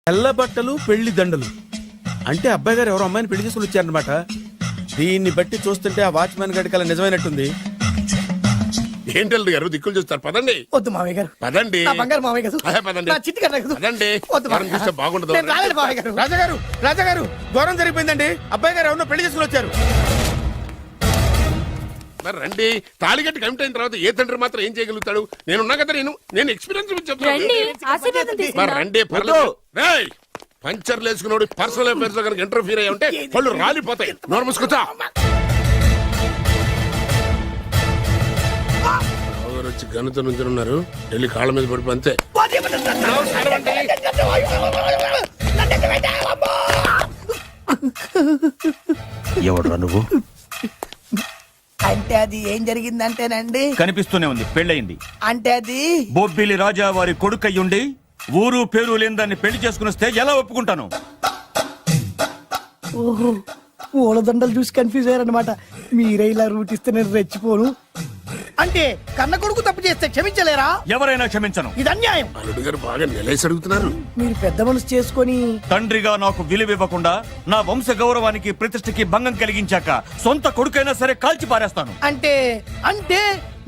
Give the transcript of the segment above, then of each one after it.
తెల్ల బట్టలు పెళ్లి దండలు అంటే అబ్బాయి గారు ఎవరో అమ్మాయిని పెళ్లి చేసుకుని వచ్చారనమాట. దీన్ని బట్టి చూస్తుంటే ఆ వాచ్మెన్ గడికి అలా నిజమైనట్టుంది. ఏంటల్లుడు గారు దిక్కులు చూస్తారు, పదండి. వద్దు మామయ్య గారు, పదండి. నా బంగారు మామయ్య గారు, అదే పదండి. నా చిట్టి గారు నాకు పదండి. వద్దు వారం చూస్తే బాగుండదు. నేను రాలేను మామయ్య గారు. రాజాగారు రాజాగారు ఘోరం జరిగిపోయిందండి. అబ్బాయి గారు ఎవరినో పెళ్లి చేసుకుని వచ్చారు. మరి రండి. తాళిగట్టి కమిట్ అయిన తర్వాత ఏ తండ్రి మాత్రం ఏం చేయగలుగుతాడు? నేనున్నా కదా, నేను ఎక్స్పీరియన్స్ చెప్తాను. మరి రండి, పర్లేదు. రేయ్, పంచర్లు వేసుకున్నాడు పర్సనల్ అఫైర్స్ లో కనుక ఇంటర్ఫీర్ అయ్యి ఉంటే పళ్ళు రాలిపోతాయి. నోరు మూసుకుంటా. వచ్చి గనుత నుంచి ఉన్నారు, వెళ్ళి కాళ్ళ మీద పడిపో అంతే. ఎవడురా నువ్వు? అంటే అది ఏం జరిగిందంటేనండి, కనిపిస్తూనే ఉంది, పెళ్ళయింది. అంటే అది బొబ్బిలి రాజా వారి కొడుకయ్యుండి ఊరు పేరు లేని దాన్ని పెళ్లి చేసుకుని వస్తే ఎలా ఒప్పుకుంటాను? ఓహో, పూలదండలు చూసి కన్ఫ్యూజ్ అయ్యారనమాట. మీరే ఇలా రూట్ ఇస్తే నేను రెచ్చిపోను. అంటే కన్న కొడుకు తప్పు చేస్తే క్షమించలేరా? ఎవరైనా క్షమించను. ఇది అన్యాయం. అల్లుడు గారు బాగా నిలేసి అడుగుతున్నారు. మీరు పెద్ద మనసు చేసుకొని తండ్రిగా నాకు విలువివ్వకుండా నా వంశ గౌరవానికి ప్రతిష్టకి భంగం కలిగించాక సొంత కొడుకైనా సరే కాల్చి పారేస్తాను. అంటే అంటే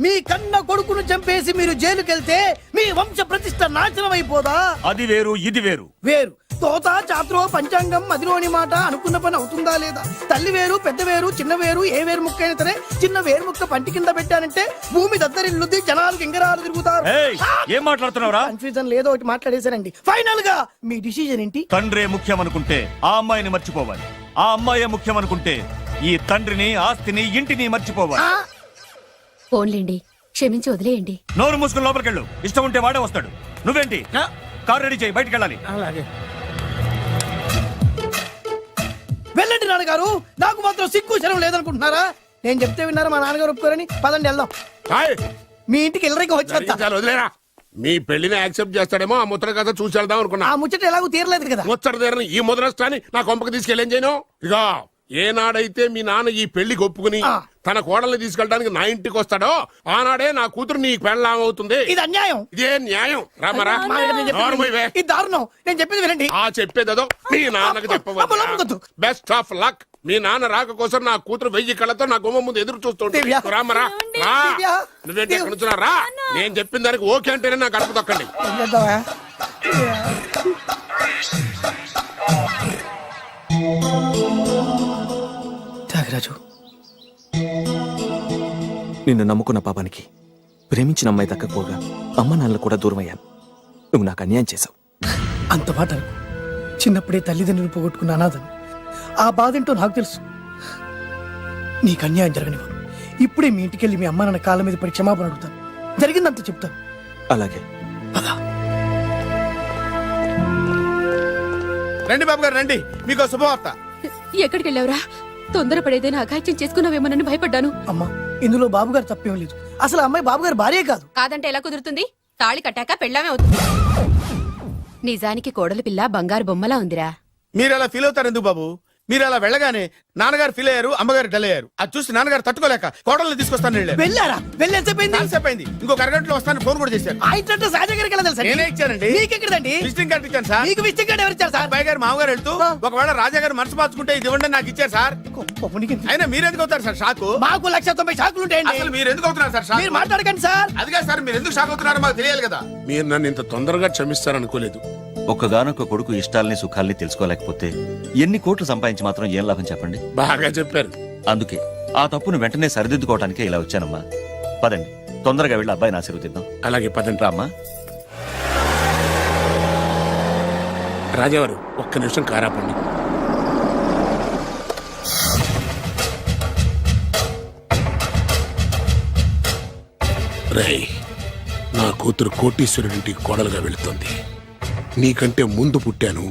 మీ కన్న కొడుకును చంపేసి మీరు జైలుకెళ్తే మీ వంశ ప్రతిష్ట నాశనం అయిపోదా? అది వేరు, ఇది వేరు. వేరు. తోత చాత్రో పంచాంగం మదిలోని మాట అనుకున్న పని అవుతుందా లేదా? తల్లి వేరు, పెద్ద వేరు, చిన్న వేరు, ఏ వేరు ముక్క అయినా సరే చిన్న వేరు ముక్క పంటి కింద పెట్టానంటే భూమి దద్దరిల్లుద్ది, జనాలు గింగరాలు తిరుగుతారు. ఏయ్, ఏం మాట్లాడుతున్నావురా? కన్ఫ్యూజన్ లేదో ఒకటి మాట్లాడేశారండి. ఫైనల్ గా మీ డిసిజన్ ఏంటి? తండ్రే ముఖ్యం అనుకుంటే ఆ అమ్మాయిని మర్చిపోవాలి. ఆ అమ్మాయే ముఖ్యం అనుకుంటే ఈ తండ్రిని, ఆస్తిని, ఇంటిని మర్చిపోవాలి. పోన్లేండి, క్షమించి వదిలేయండి. నోరు మూసుకుని లోపలికెళ్ళు. ఇష్టం ఉంటే వాడే వస్తాడు. నువ్వేంటి? కార్ రెడీ చేయి, బయటికి వెళ్ళాలి. అలాగే. వెళ్ళండి నాన్నగారు, నాకు మాత్రం సిగ్గు శరం లేదనుకుంటున్నారా? నేను చెప్తే విన్నారా? మా నాన్నగారు ఒప్పుకోరని. పదండి వెళ్దాం. హాయ్, మీ ఇంటికి ఎల్లరికి వచ్చేస్తా. చాలు వదిలేరా. మీ పెళ్లిని యాక్సెప్ట్ చేస్తాడేమో ఆ ముద్ర కథ చూసి వెళ్దాం అనుకున్నా. ఆ ముచ్చట ఎలాగో తీరలేదు కదా. ముచ్చట తీరని ఈ ముద్రష్టాన్ని నా కొంపకి తీసుకెళ్ళేం చేయను. ఇక ఏనాడైతే మీ నాన్న ఈ పెళ్లికి ఒప్పుకుని తన కోడల్ని తీసుకెళ్ళడానికి నా ఇంటికి వస్తాడో ఆనాడే నా కూతురు నీ పెళ్ళాం అవుతుంది. ఇది అన్యాయం. ఇదే న్యాయం. రామరా, ఇది దారుణం. నేను చెప్పేది వినండి. ఆ చెప్పేదో మీ నాన్నకు చెప్పవచ్చు. Best of luck. మీ నాన్న రాక కోసం నా కూతురు 1000 కళ్ళతో నా గుమ్మ ముందు ఎదురు చూస్తుంటే రామరా, రా. నువ్వేంటి ఎక్కడ నుంచున్నా? రా. నేను చెప్పిన దానికి ఓకే అంటేనే నా గడప తొక్కండి. త్యాగరాజు, నిన్ను నమ్ముకున్న పాపానికి ప్రేమించిన అమ్మాయి దక్కకపోగా అమ్మ నాన్నలు కూడా దూరమయ్యాను. నువ్వు నాకు అన్యాయం చేశావు. అంత మాట చిన్నప్పుడే తల్లిదండ్రులు పోగొట్టుకున్న అనాథను. ఆ బాధ ఏంటో నాకు తెలుసు. నీకు అన్యాయం జరగనివ్వను. ఇప్పుడే మీ ఇంటికెళ్ళి మీ అమ్మ నాన్న కాళ్ళ మీద పడి క్షమాపణ అడుగుతాను. జరిగిందంత చెప్తాను. అలాగే. రండి బాబు గారు రండి, మీకు శుభవార్త. ఎక్కడికి వెళ్ళావురా? తొందరపడేదైనా అఘాయిత్యం చేసుకున్నావేమోనని భయపడ్డాను. అమ్మా, ఇందులో బాబుగారు తప్పేం లేదు. అసలు అమ్మాయి బాబుగారు భార్యే కాదు. కాదంటే ఎలా కుదురుతుంది? తాళి కట్టాక పెళ్ళామే అవుతుంది. నిజానికి కోడలి పిల్ల బంగారు బొమ్మలా ఉందిరా. మీరు అలా ఫీల్ అవుతారు ఎందుకు బాబు? మీరు అలా వెళ్ళగానే నాన్నగారు ఫీల్ అయ్యారు, అమ్మగారు డల్ అయ్యారు. అది చూసి నాన్నగారు తట్టుకోలేక కోడల్ని తీసుకొస్తాను వెళ్ళారా? వెళ్ళేసేపోయింది. ఇంకొక అరగంటలో వస్తాను ఫోన్ కూడా చేశారు. ఆ ఇంట్లో రాజా గారికి ఎలా తెలుసా? నేనే ఇచ్చానండి. మీకెక్కడండి? విజిటింగ్ కార్డు ఇచ్చాను సార్. మీకు విజిటింగ్ కార్డు ఎవరు ఇచ్చారు సార్? అబ్బాయి గారు మామగారు వెళ్తూ ఒకవేళ రాజా గారు మనసు మార్చుకుంటే ఇది ఇవ్వండి నాకు ఇచ్చారు సార్. అయినా మీరు ఎందుకు అవుతారు సార్ షాక్? మాకు 190 షాకులు ఉంటాయండి. అసలు మీరు ఎందుకు అవుతున్నారు సార్ షాక్? మీరు మాట్లాడకండి సార్. అదిగా సార్, మీరు ఎందుకు షాక్ అవుతున్నారో మాకు తెలియాలి కదా. మీరు నన్ను ఇంత తొందరగా క్షమిస్తారనుకోలేదు. ఒక్కగానొక్క కొడుకు ఇష్టాలని సుఖాల్ని తెలుసుకోలేకపోతే ఎన్ని కోట్లు సంపాదించి మాత్రం ఏం లాభం చెప్పండి? బాగా చెప్పారు. అందుకే ఆ తప్పును వెంటనే సరిదిద్దుకోవడానికే ఇలా వచ్చానమ్మా. పదండి, తొందరగా వెళ్ళి అబ్బాయిని ఆశీర్వదిద్దాం. అలాగే పదండి. రామ్మా. రాజావారు ఒక్క నిమిషం కారాపండి. రేయ్, నా కూతురు కోటీశ్వరుడింటికి కోడలుగా వెళుతోంది. నీకంటే ముందు పుట్టాను,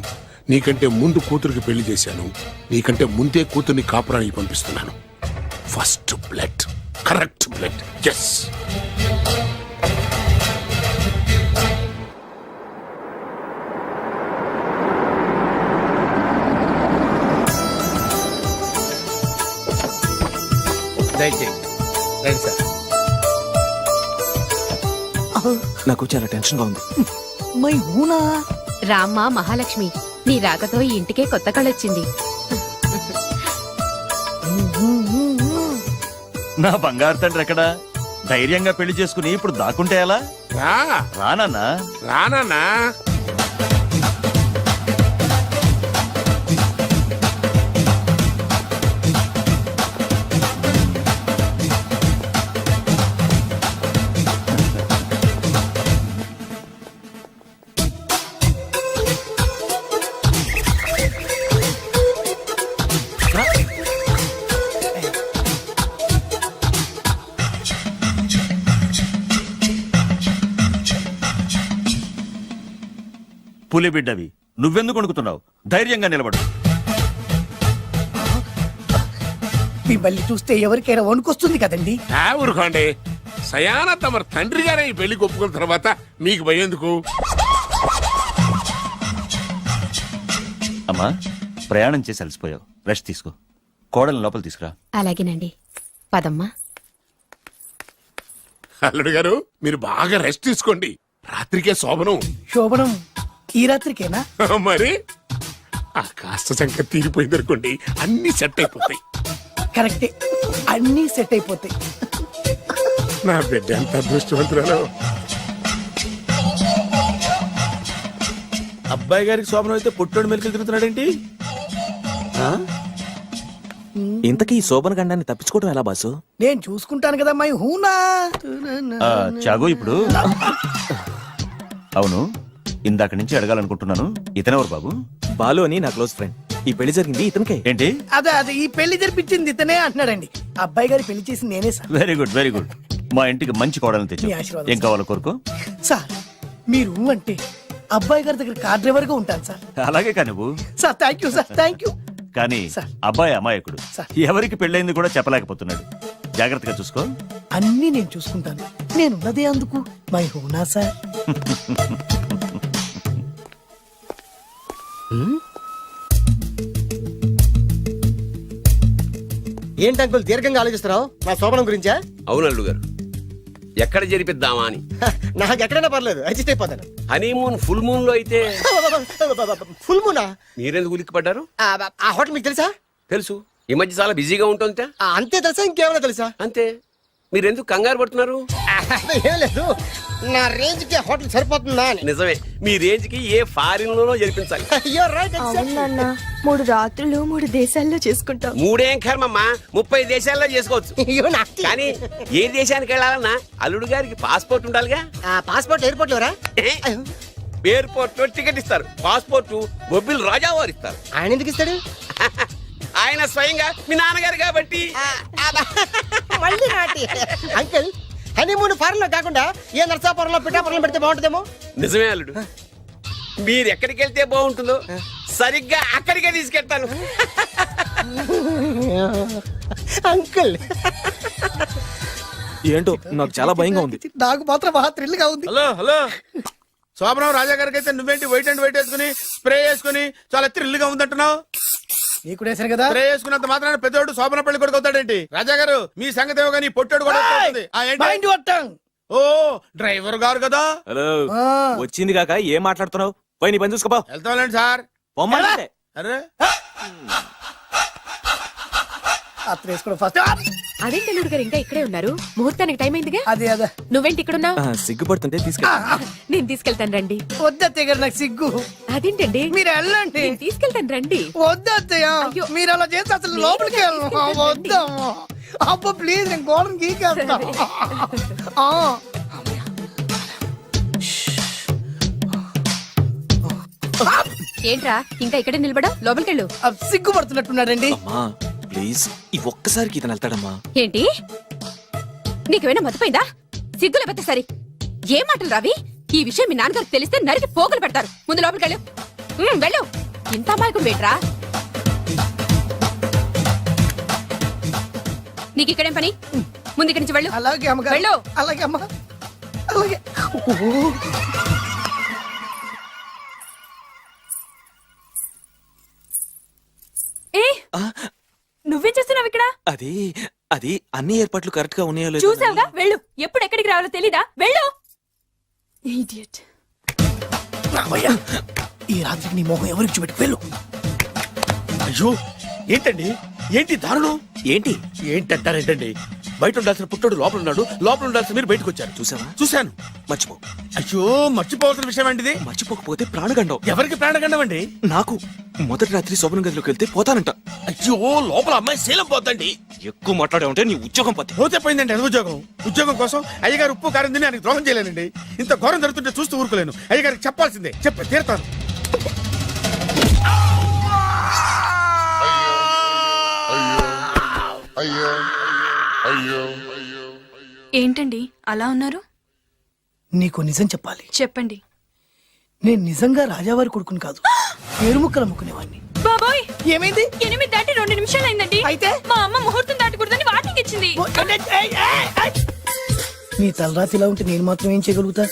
నీకంటే ముందు కూతురికి పెళ్లి చేశాను, నీకంటే ముందే కూతుర్ని కాపురానికి పంపిస్తున్నాను. First blood, correct blood. Yes. దయచేయండి. రండి సార్. నాకు చాలా టెన్షన్ గా ఉంది. మై హూనా. రామ్మ మహాలక్ష్మి, నీ రాకతో ఈ ఇంటికే కొత్త కళొచ్చింది. నా బంగారు తండ్రి ఎక్కడా? ధైర్యంగా పెళ్లి చేసుకుని ఇప్పుడు దాక్కుంటే ఎలా? రా రానన్నా. రానన్నా. పులి బిడ్డవి, నువ్వెందుకు వణుకుతున్నావు? ధైర్యంగా నిలబడు. మిమ్మల్ని చూస్తే ఎవరికైనా వణుకొస్తుంది కదండి. ఊరుకోండి. సయానా తమ తండ్రి గారే ఈ పెళ్లి ఒప్పుకున్న తర్వాత మీకు భయందుకు? అమ్మా, ప్రయాణం చేసి అలసిపోయావు, రెస్ట్ తీసుకో. కోడలు లోపల తీసుకురా. అలాగేనండి, పదమ్మా. అల్లుడు గారు, మీరు బాగా రెస్ట్ తీసుకోండి. రాత్రికే శోభనం. శోభనం ఈ రాత్రికేనా? మరి ఆ కాస్త సంఖ్య తీరిపోయింది అనుకోండి, అన్ని సెట్ అయిపోతాయి. కరెక్టే, అన్నీ సెట్ అయిపోతాయి. నా బిడ్డ ఎంత అదృష్టవంతురాలు. అబ్బాయి గారికి శోభనం అయితే పుట్టోడు మెలికలు తిరుగుతున్నాడేంటి? ఇంతకీ ఈ శోభన గండాన్ని తప్పించుకోవడం ఎలా బాసు? నేను చూసుకుంటాను కదా మై హూనా. చాగు ఇప్పుడు. అవును, ఇందాక నుంచి అడగాలనుకుంటున్నాను, ఇతనెవరు బాబు? బాలు అని నా క్లోజ్ ఫ్రెండ్. ఈ పెళ్లి జరిగింది ఇతనికే. ఏంటి? అదే ఈ పెళ్లి జరిపించింది ఇతనే అంటున్నాడండి. అబ్బాయి గారి పెళ్లి చేసింది నేనే sir. Very good, very good. మా ఇంటికి మంచి కోడలు తెచ్చు. మీ ఆశీర్వాదం, ఏం కావాలో కోరుకో. సార్ మీరు అంటే అబ్బాయి గారి దగ్గర కార్ డ్రైవర్ గా ఉంటాను సార్. అలాగే కా నువ్వు. Sir thank you sir, thank you. కానీ సార్. అబ్బాయి అమాయకుడు, సార్. ఎవరికి పెళ్ళైంది కూడా చెప్పలేకపోతున్నాడు. జాగ్రత్తగా చూసుకో. అన్నీ నేను చూసుకుంటాను. నేనున్నదే అందుకు మై హూనా సార్. ఏంటి అంకుల్ దీర్ఘంగా ఆలోచిస్తున్నావు? నా శోభనం గురించా? అవును అల్లుడు గారు, ఎక్కడ జరిపిద్దామా అని. నాకు ఎక్కడైనా పర్లేదు, అడ్జస్ట్ అయిపోతాను. హనీమూన్ ఫుల్ మూన్ లో అయితే ఫుల్ మూనా? మీరెందుకు ఉలిక్కిపడ్డారు? ఆ హోటల్ మీకు తెలుసా? తెలుసు, ఈ మధ్య చాలా బిజీగా ఉంటుంది. అంతే తెలుసా, ఇంకేమైనా తెలుసా? అంతే. మీరెందుకు కంగారు పడుతున్నారు? ఏం లేదు, నా రేంజ్ కి హోటల్ సరిపోతుందా అని. నిజమే, మీ రేంజ్ కి ఏ ఫారిన్ లోనో జరిపించాలి. You're right, exactly. అవునన్నా, 3 రాత్రులు 3 దేశాల్లో చేసుకుంటాం. 3 ఏం కర్మమ్మా, 30 దేశాల్లో చేసుకోవచ్చు. You're naughty. కానీ ఏ దేశానికి వెళ్ళాలన్నా అల్లుడు గారికి పాస్పోర్ట్ ఉండాలిగా. Passport airport LoRa? ఎయిర్పోర్ట్ లో టికెట్ ఇస్తారు, పాస్పోర్ట్ బొబ్బిల్ రాజా వారు ఇస్తారు. ఆయన ఎందుకు ఇస్తాడు? ఆయన స్వయంగా మీ నాన్నగారు కాబట్టి. మళ్ళీ నాటి అంకుల్, హనీమూన్ ఫారెన్ లో కాకుండా ఏ నర్సాపురంలో పిఠాపురంలో పెడితే బాగుంటుందేమో. నిజమే అల్లుడు, మీరు ఎక్కడికి వెళ్తే బాగుంటుందో సరిగ్గా అక్కడికే తీసుకెళ్తాను. అంకుల్ ఏంటో నాకు చాలా భయంగా ఉంది. నాకు మాత్రం బాగా థ్రిల్ గా ఉంది. హలో హలో, శోభనం రాజా గారికి అయితే నువ్వేంటి వైట్ అండ్ వైట్ వేసుకుని స్ప్రే వేసుకుని చాలా థ్రిల్ గా ఉందంటున్నావు? నీకు వేసాను కదా. స్ప్రే వేసుకున్నంత మాత్రాన పెద్దోడు శోభన పెళ్లి కొడుకు అవుతాడేంటి? రాజా గారు, మీ సంగతి ఏమో కానీ పొట్టోడు కూడా అవుతుంది. ఏంటి? Mind your tongue. ఓ డ్రైవర్ గారు కదా. హలో, ఆ. వచ్చింది కాక ఏం మాట్లాడుతున్నావు? పోయి నీ పని చూసుకోపో. వెళ్తాంలేండి సార్. పొమ్మంటే. అరే అత్త వేసుకోవడం ఫస్ట్. అదేంటి అల్లుడు గారు ఇంకా ఇక్కడే ఉన్నారు? ముహూర్తానికి టైం అయిందిగా. అదే అదే నువ్వేంటి ఇక్కడున్నావు? సిగ్గుపడుతుంటే తీసుకెళ్ళి. నేను తీసుకెళ్తాను రండి. వద్దత్తయ్య గారు, నాకు సిగ్గు. అదేంటండి? మీరు వెళ్ళండి. నేను తీసుకెళ్తాను రండి. వద్దత్తయ్య, అయ్యో. మీరు అలా చేస్తే అసలు లోపలికి వెళ్ళను. వద్దమ్మా. అబ్బా ప్లీజ్, నేను గోడను గీకేస్తా. ఏంట్రా ఇంకా ఇక్కడే నిలబడా? లోపలికెళ్ళు. సిగ్గుపడుతున్నట్టున్నాడండి. అమ్మా ప్లీజ్, ఈ ఒక్కసారికి ఇతను వెళ్తాడమ్మా. ఏంటి, నీకేమైనా మతిపోయిందా? సిగ్గులు పెద్ద సరి. ఏ మాటలు రావి? ఈ విషయం మీ నాన్నగారికి తెలిస్తే నరికి పోగులు పెడతారు. ముందు లోపలికెళ్ళు. వెళ్ళు. ఇంత అమాయకం వేట్రా? నీకు ఇక్కడేం పని? ముందు ఇక్కడి నుంచి వెళ్ళు. అలాగే అమ్మగారు. వెళ్ళు. అలాగే అమ్మ, అలాగే. ఏ నువ్వేం చేస్తున్నావు ఇక్కడ? అది అది అన్ని ఏర్పాట్లు కరెక్ట్ గా ఉన్నాయో లేదో చూసావుగా, వెళ్ళు. ఎప్పుడు ఎక్కడికి రావాలో తెలీదా? వెళ్ళు. Idiot. ఈ రాత్రికి నీ మొహం ఎవరికి చూపెట్టి వెళ్ళు. అయ్యో ఏంటండి ఏంటి దారుణం ఏంటి ఏంటంటారేంటండి బయట ఉండాల్సిన పుట్టోడు లోపల ఉన్నాడు లోపల ఉండాల్సిన మీరు బయటకు వచ్చారు చూసావా? చూశాను మర్చిపో. అయ్యో మర్చిపోవాల్సిన విషయం అండి ఇది మర్చిపోకపోతే ప్రాణగండం. ఎవరికి ప్రాణగండం అండి నాకు మొదటి రాత్రి శోభన గదిలోకి వెళ్తే పోతానంట. అయ్యో లోపల అమ్మాయి శీలం పోద్దండి ఎక్కువ మాట్లాడే ఉంటే నీ ఉద్యోగం పోతే. పోతే పోయిందండి అది ఉద్యోగం కోసం అయ్యగారు ఉప్పు కారం తిని ఆయనకు ద్రోహం చేయలేనండి. ఇంత ఘోరం జరుగుతుంటే చూస్తూ ఊరుకోలేను. అయ్యగారికి చెప్పాల్సిందే చెప్పి తీరుతాను. ఏంటండి అలా ఉన్నారు? నీకు నిజం చెప్పాలి. చెప్పండి. నేను నిజంగా రాజావారి కొడుకుని కాదు, పేరుముక్కలు అమ్ముకునేవాడిని. బాబోయ్, ఏమైంది? 8 దాటి 2 నిమిషాలు అయిందండి. అయితే? మా అమ్మ ముహూర్తం దాటకూడదని వార్నింగ్ ఇచ్చింది. నీ తలరాతి ఇలా ఉంటే నేను మాత్రం ఏం చేయగలుగుతా?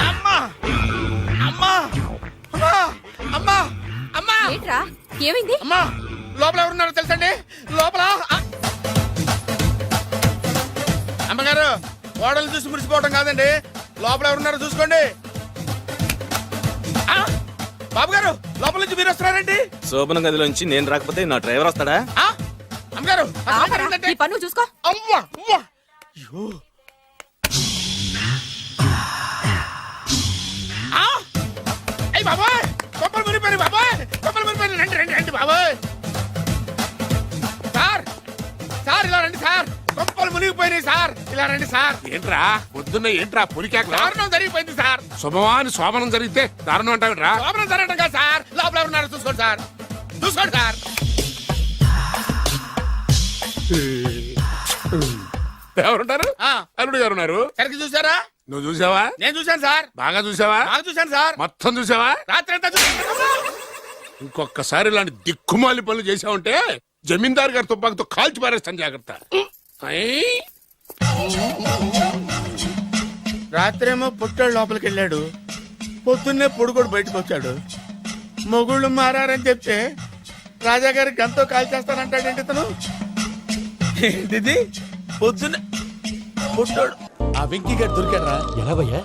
అమ్మా అమ్మా అమ్మా అమ్మా అమ్మా ఏంట్రా ఏమైంది? అమ్మా లోపల ఎవరున్నారో తెలుసండి? లోపల అమ్మగారు ఓడలు చూసి మురిసిపోవడం కాదండి, లోపల ఎవరున్నారో చూసుకోండి. ఆ, బాబు గారు లోపల నుంచి మీరు వస్తున్నారండి? శోభన గదిలోంచి నేను రాకపోతే నా డ్రైవర్ వస్తాడా? ఆ, అమ్మగారు ఆ లోపల ఆపరా, ఏంటంటే? నీ పన్ను చూసుకో. అవ్వా అవ్వా అయ్యో ఆ, అయ్ బాబాయ్ కొప్పలు మునిపోయి బాబాయ్, కొప్పలు మునిపోయి రండి రండి రండి బాబాయ్. సార్ సార్ ఇలా రండి సార్, కొప్పలు మునిగిపోయినాయి సార్, ఇలా రండి సార్. ఏంట్రా పొద్దున్న ఏంట్రా పులికేకలా? దారుణం జరిగిపోయింది సార్. శుభమాని శోభనం జరిగితే దారుణం అంటావిట్రా? లోపల జరగడం కాదు సార్, లోపల ఎవరున్నారో చూసుకోండి సార్, చూసుకోండి సార్. ఎవరుంటారు? ఆ, అల్లుడు ఎవరున్నారు? సరిగ్గా చూసారా? నువ్వు చూసావా? నేను చూశాను సార్, బాగా చూసావా? బాగా చూశాను సార్, మొత్తం చూసావా? రాత్రి అంతా చూశాను. ఇంకొకసారి ఇలాంటి దిక్కుమాలి పనులు చేసావంటే జమీందారు గారి తుపాకుతో కాల్చి పారేస్తాను, జాగ్రత్త. ఐ! రాత్రేమో పుట్టాడు లోపలికి వెళ్ళాడు, పొద్దున్నే పొడుగోడు బయటకు వచ్చాడు. మొగుళ్ళు మారని చెప్తే రాజాగారి గంతో కాల్ చేస్తానంటాడేంటి ఇతను? ఏంటిది పొద్దున్న పుట్టాడు. ఆ వెంకీ గారు దొరికాడరా? ఎలా భయ్యా?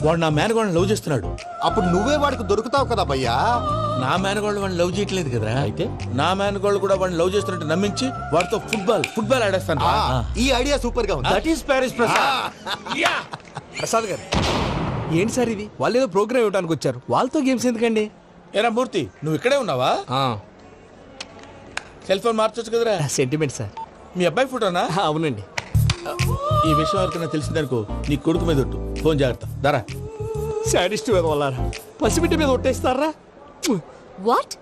వాడు నా మేనగోళ్ళని లవ్ చేస్తున్నాడు. అప్పుడు నువ్వే వాడికి దొరుకుతావు కదా భయ్యా. నా మేనగోళ్ళు వాడిని లవ్ చేయట్లేదు కదా, అయితే నా మేనగోళ్ళు కూడా వాడిని లవ్ చేస్తున్నట్టు నమ్మించి వాడితో ఫుట్బాల్ ఆడేస్తాను. ఈ ఐడియా సూపర్ గా ఉంది. That is Paris Prasad. Prasad గారు ఏంటి సార్ ఇది? వాళ్ళు ఏదో ప్రోగ్రామ్ ఇవ్వడానికి వచ్చారు, వాళ్ళతో గేమ్స్ ఎందుకండి? ఏరా మూర్తి నువ్వు ఇక్కడే ఉన్నావా? సెల్ ఫోన్ మార్చొచ్చు కదరా. Sentiment sir. మీ అబ్బాయి ఫోటోనా? అవునండి. ఈ విషయం ఎవరికైనా తెలిసిందనుకో నీ కొడుకు మీద ఒట్టు. ఫోన్ జాగ్రత్త దారా. సాడిస్ట్ వాళ్ళారా, పసిబిడ్డ మీద ఒట్టేస్తారా? వాట్?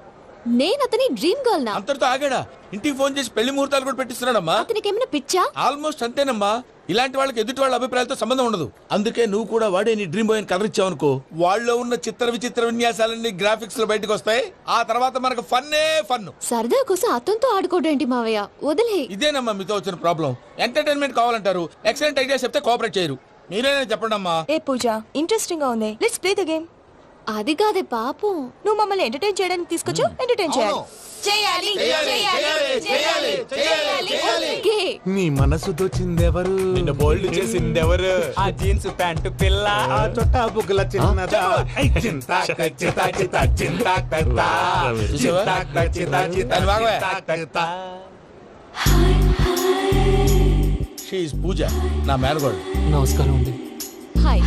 నేను అతని డ్రీమ్ గర్ల్ నా? అంతటితో ఆగాడా? ఇంటికి ఫోన్ చేసి పెళ్లి ముహూర్తాలు కూడా పెట్టిస్తున్నాడమ్మా. అతనికి ఏమైనా పిచ్చా? ఆల్మోస్ట్ అంతేనమ్మా. ఇలాంటి వాళ్ళకి ఎదుటి వాళ్ళ అభిప్రాయాలతో సంబంధం ఉండదు. అందుకే నువ్వు కూడా వాడే నీ డ్రీమ్ బాయ్ కలర్ ఇచ్చావనుకో, వాళ్ళలో ఉన్న చిత్ర విచిత్ర విన్యాసాలన్నీ గ్రాఫిక్స్ లో బయటకు వస్తాయి. ఆ తర్వాత మనకు ఫన్నే ఫన్. సరదా కోసం అతనితో ఆడుకోడేంటి మావయ్య? వదిలే. ఇదేనమ్మా మీతో వచ్చిన ప్రాబ్లం. ఎంటర్టైన్మెంట్ కావాలంటారు, ఎక్సలెంట్ ఐడియా చెప్తే కోఆపరేట్ చేయరు. మీరేనా చెప్పండి అమ్మా. ఏ పూజ, ఇంట్రెస్టింగ్ గా ఉంది, లెట్స్ ప్లే ద గేమ్. అది కాదే పాపం, నువ్వు మమ్మల్ని ఎంటర్టైన్ చేయడానికి తీసుకొచ్చు, ఎంటర్టైన్ చేయాలి. ఓకే. నీ మనసు దోచిందెవరు? నిన్ను బోల్డ్ చేసిందెవరు? ఆ జీన్స్ ప్యాంటు పిల్ల, ఆ చొట్టా బుగ్గల చిన్నదా. షీ ఈజ్ పూజ, నా మేనగోడు. నమస్కారం అండి. హాయ్.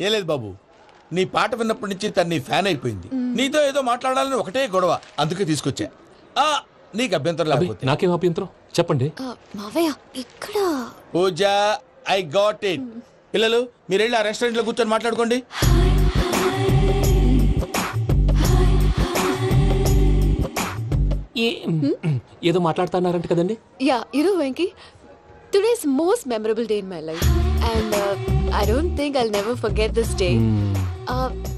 ఏ లేదు బాబు, నీ పాట విన్నప్పటి నుంచి తను నీ ఫ్యాన్ అయిపోయింది. నీతో ఏదో మాట్లాడాలని ఒకటే గొడవ, అందుకే తీసుకొచ్చా. ఆ, నీకు అభ్యంతరం లేకపోతే. నాకేం అభ్యంతరం చెప్పండి. మావయ్య ఇక్కడ. పూజ, ఐ గాట్ ఇట్. పిల్లలు మీరు వెళ్ళి ఆ రెస్టారెంట్ లో కూర్చొని మాట్లాడుకోండి. ఏదో మాట్లాడుతున్నారంట కదండి. Yeah, Venky, today's most memorable day in my life, and I don't think I'll never forget this day.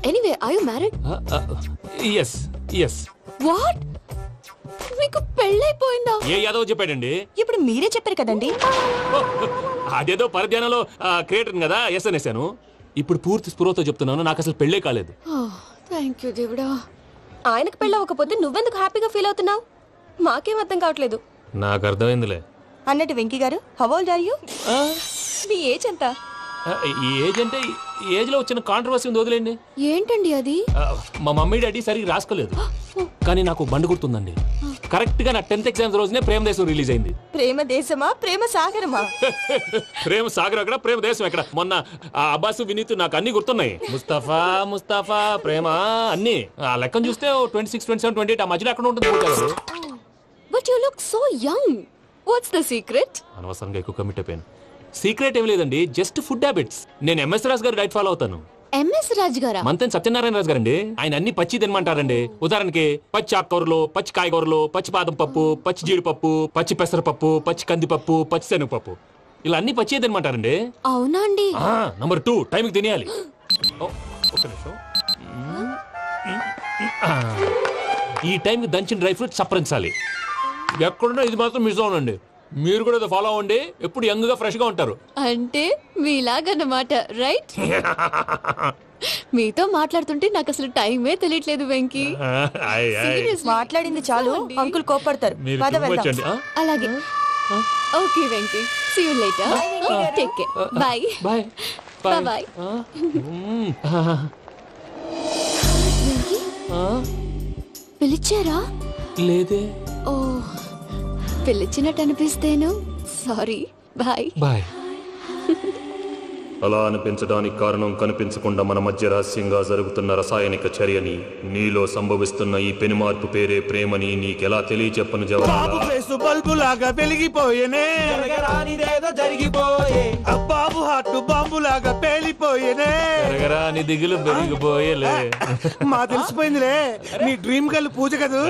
Anyway, are you married? Yes. What? మీకు పెళ్ళైపోయిందా? ఏ యాదవ్ చెప్పాడండి? ఇప్పుడు మీరే చెప్పారు కదండి. అదేదో పరధ్యానంలో క్రియేటర్ కదా ఎస్ అనేసాను. ఇప్పుడు పూర్తి స్పృహతో చెప్తున్నాను, నాకు అసలు పెళ్ళే కాలేదు. థ్యాంక్ యూ దేవుడా. ఆయనకు పెళ్ళవకపోతే నువ్వెందుకు హ్యాపీగా ఫీల్ అవుతున్నావు? మాకేం అర్థం కావట్లేదు. నాకు అర్థమైందిలే. అన్నట్టు వెంకీ గారు, హౌ ఓల్డ్ ఆర్ యు? మీ ఏజ్ ఎంత? ఈ ఏజ్ అంటే ఈ ఏజ్ లో వచ్చిన కాంట్రవర్సీ ఉంది, వదిలేండి. ఏంటండి అది? మా మమ్మీ డాడీ సరిగ్గా రాసుకోలేదు, కానీ నాకు బండి గుర్తుందండి. కరెక్ట్ గా నా 10th ఎగ్జామ్స్ రోజునే ప్రేమ దేశం రిలీజ్ అయింది. ప్రేమ దేశమా ప్రేమ సాగరమా? ప్రేమ సాగర్ ఎక్కడ, ప్రేమ దేశం ఎక్కడ? మొన్న ఆ అబ్బాసు వినీత్ నాకు అన్ని గుర్తున్నాయి. ముస్తఫా ప్రేమ అన్ని ఆ లెక్కను చూస్తే 26, 27, 28 ఆ మధ్యలో ఎక్కడ ఉంటుంది పోతారు. But you look so young. What's the secret? అనవసరంగా ఎక్కువ కమిట్ అయిపోయాను. సీక్రెట్ ఏం లేదండి, జస్ట్ ఫుడ్ హ్యాబిట్స్. నేను ఎంఎస్ రాజు గారు డైట్ ఫాలో అవుతాను. ఎంఎస్ రాజ్ గారా? మంతెన్ సత్యనారాయణ రాజు గారండి. ఆయన అన్ని పచ్చి తినమంటారండి. ఉదాహరణకి పచ్చి ఆకుకూరలు, పచ్చి కాయగూరలు, పచ్చి బాదం పప్పు, పచ్చి జీడిపప్పు, పచ్చి పెసరపప్పు, పచ్చి కందిపప్పు, పచ్చి శనగపప్పు, ఇలా అన్ని పచ్చి తినమంటారండి. అవునా అండి? నంబర్ 2, టైంకి తినేయాలి. ఒక్క నిమిషం. ఈ టైంకి దంచిన డ్రై ఫ్రూట్స్ సప్పరించాలి. ఎక్కడున్నా ఇది మాత్రం మిస్ అవునండి. మీరు కూడా ఇది ఫాలో అవ్వండి, ఎప్పుడు యంగ్ గా ఫ్రెష్ గా ఉంటారు. అంటే మీలాగన్నమాట, రైట్? మీతో మాట్లాడుతుంటే నాకు అసలు టైమే తెలియట్లేదు వెంకీ. మాట్లాడింది చాలు, అంకుల్ కోపడతారు. అలాగే. Okay Venky, see you later. Take care. Bye bye bye. పిలిచారా? లేదే. ఓ, పిలిచినట్టు అనిపిస్తేను సారీ. Bye bye. అలా అనిపించడానికి కారణం కనిపించకుండా మన మధ్య రహస్యంగా జరుగుతున్న రసాయనిక చర్యని, నీలో సంభవిస్తున్న ఈ పెనుమార్పు పేరే ప్రేమని నీకెలా తెలియచెప్పను జవాబు. బల్బు లాగా వెలిగిపోయేనే, జరిగిపోయే బాబు హార్ట్ బాంబు లాగా పేలిపోయేనే. నీ దిగులు పెరిగిపోయేలే. మా తెలిసిపోయిందిలే, నీ డ్రీమ్ గర్ల్ పూజ కదూ.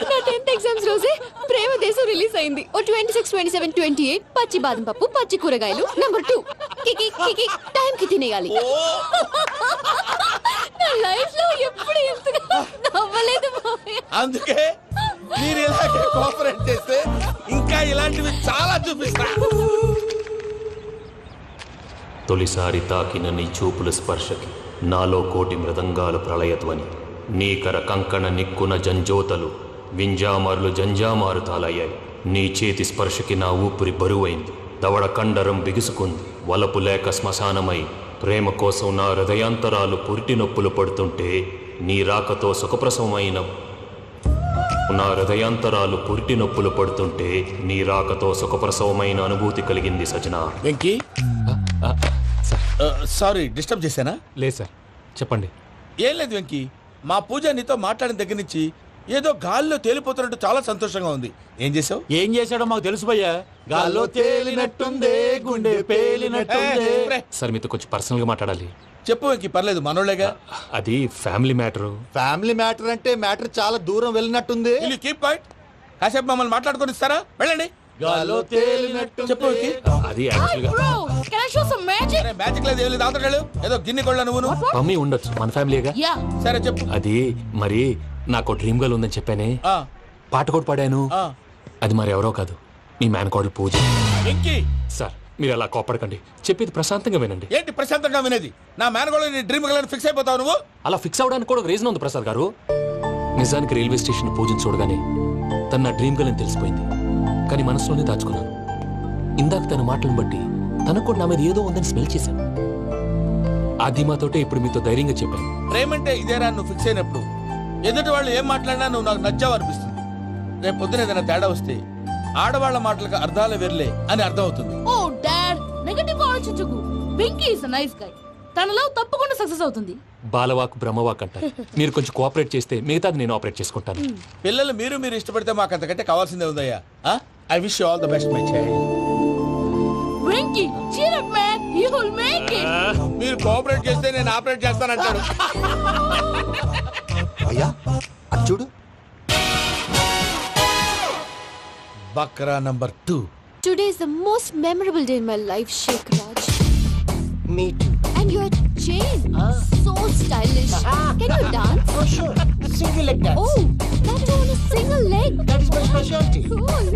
నా 10th ఎగ్జామ్స్ రోజే ప్రేమ దేశం రిలీజ్ అయింది. ఓ 26, 27, 28 పచ్చి బాదం పప్పు, పచ్చి కూరగాయలు. నంబర్ 2, కికి టైం కి తినేయాలి. నా లైఫ్ లో ఎప్పుడు ఎంతగా నవ్వలేదు మామయ్య. అందుకే మీరు ఇలాగే కోఆపరేట్ చేస్తే ఇంకా ఇలాంటివి చాలా చూపిస్తా. తొలిసారి తాకిన నీ చూపుల స్పర్శకి నాలో కోటి మృదంగాలు ప్రళయధ్వని. నీకర కంకణ నిక్కున జంజోతలు, వింజామారులు జంజామారు తాలయ్యాయి. నీ చేతి స్పర్శకి నా ఊపిరి బరువైంది, దవడ కండరం బిగుసుకుంది. వలపు లేక శ్మశానమై ప్రేమ కోసం నా హృదయాంతరాలు పురిటి నొప్పులు పడుతుంటే, నీ రాకతో సుఖప్రసవమైన నా హృదయాంతరాలు పురిటి నొప్పులు పడుతుంటే నీ రాకతో సుఖప్రసవమైన అనుభూతి కలిగింది సజనా. వెంకీ, సారీ డిస్టర్బ్ చేశానా? లేదు సార్, చెప్పండి. ఏం లేదు వెంకీ, మా పూజ నీతో మాట్లాడిన దగ్గర నుంచి ఏదో గాల్లో తేలిపోతున్నట్టు చాలా సంతోషంగా ఉంది. ఏం చేసావు? ఏం చేశాడో మాకు తెలుసు భయ్యా. గాల్లో తేలినట్టుందే, గుండె పేలినట్టుందే. సార్ మీతో కొంచెం పర్సనల్ గా మాట్లాడాలి. చెప్పు వెంకీ, పర్లేదు, మనోళ్ళేగా. అది ఫ్యామిలీ మ్యాటరు. ఫ్యామిలీ మ్యాటర్ అంటే మ్యాటర్ చాలా దూరం వెళ్ళినట్టుంది. Will you keep quiet? కాసేపు మమ్మల్ని మాట్లాడుకొని ఇస్తారా? వెళ్ళండి. గాల్లో తేలినట్టు చెప్పు వెంకీ. అది యాక్చువల్గా అరే మ్యాజిక్ లేదు, ఏం లేదు, ఆతడాలు ఏదో గిన్నె కొళ్ళ నువ్వును. మమ్మీ ఉండొచ్చు, మన ఫ్యామిలీగా. సరే చెప్పు. అది మరి నాకు డ్రీమ్ గర్ల్ ఉందని చెప్పానే, ఆ, పాట కూడా పాడాను. ఆ. అది మరి ఎవరో కాదు, మీ మేనకోడలు పూజ. వెంకీ, సార్ మీరు అలా కోపడకండి, చెప్పేది ప్రశాంతంగా వినండి. ఏంటి ప్రశాంతంగా వినేది? నా మేనగోళ్ళు నీ డ్రీమ్ గర్ల్ ఫిక్స్ అయిపోతావు నువ్వు. అలా ఫిక్స్ అవడానికి కూడా ఒక రీజన్ ఉంది ప్రసాద్ గారు. నిజానికి రైల్వే స్టేషన్ పూజను చూడగానే తన నా డ్రీమ్ గర్ల్ అని తెలిసిపోయింది, కానీ మనసులోనే దాచుకున్నాను. ఇందాక తన మాటలను బట్టి తనకు కూడా నా మీద ఏదో ఉందని స్మెల్ చేశాను. ఆ ధీమాతోటే ఇప్పుడు మీతో ధైర్యంగా చెప్పాను. ప్రేమంటే ఇదేరా నువ్వు ఫిక్స్ అయినప్పుడు ఎదుటి వాళ్ళు ఏం మాట్లాడినా నువ్వు నాకు నచ్చావు అనిపిస్తుంది. రేపు పొద్దున ఏదైనా తేడా వస్తే ఆడవాళ్ల మాటలకు అర్థాలు వెర్లే అని అర్థం అవుతుంది. ఓ డాడ్, నెగటివ్ ఆలోచించకు. Venky is nice guy. తన లవ్ తప్పకుండా సక్సెస్ అవుతుంది. బాలవాక్ బ్రహ్మవాక్ అంటారు. మీరు కొంచెం కోఆపరేట్ చేస్తే మిగతాది నేను ఆపరేట్ చేసుకుంటాను. పిల్లలు మీరు ఇష్టపడితే మాకు అంతకంటే కావాల్సిందే ఉందయ్యా. I wish you all the best my child. Venky, cheer up man, you will make it. మీరు కోఆపరేట్ చేస్తే నేను ఆపరేట్ చేస్తానంటాడు. అయ్యా అది చూడు. Bakra number 2. Today is the most memorable day in my life, Sheikh Raj. Me too. And your chain, so stylish. Can you dance? Oh sure, single leg dance. Oh, that is on a single leg. That is my specialty. Cool.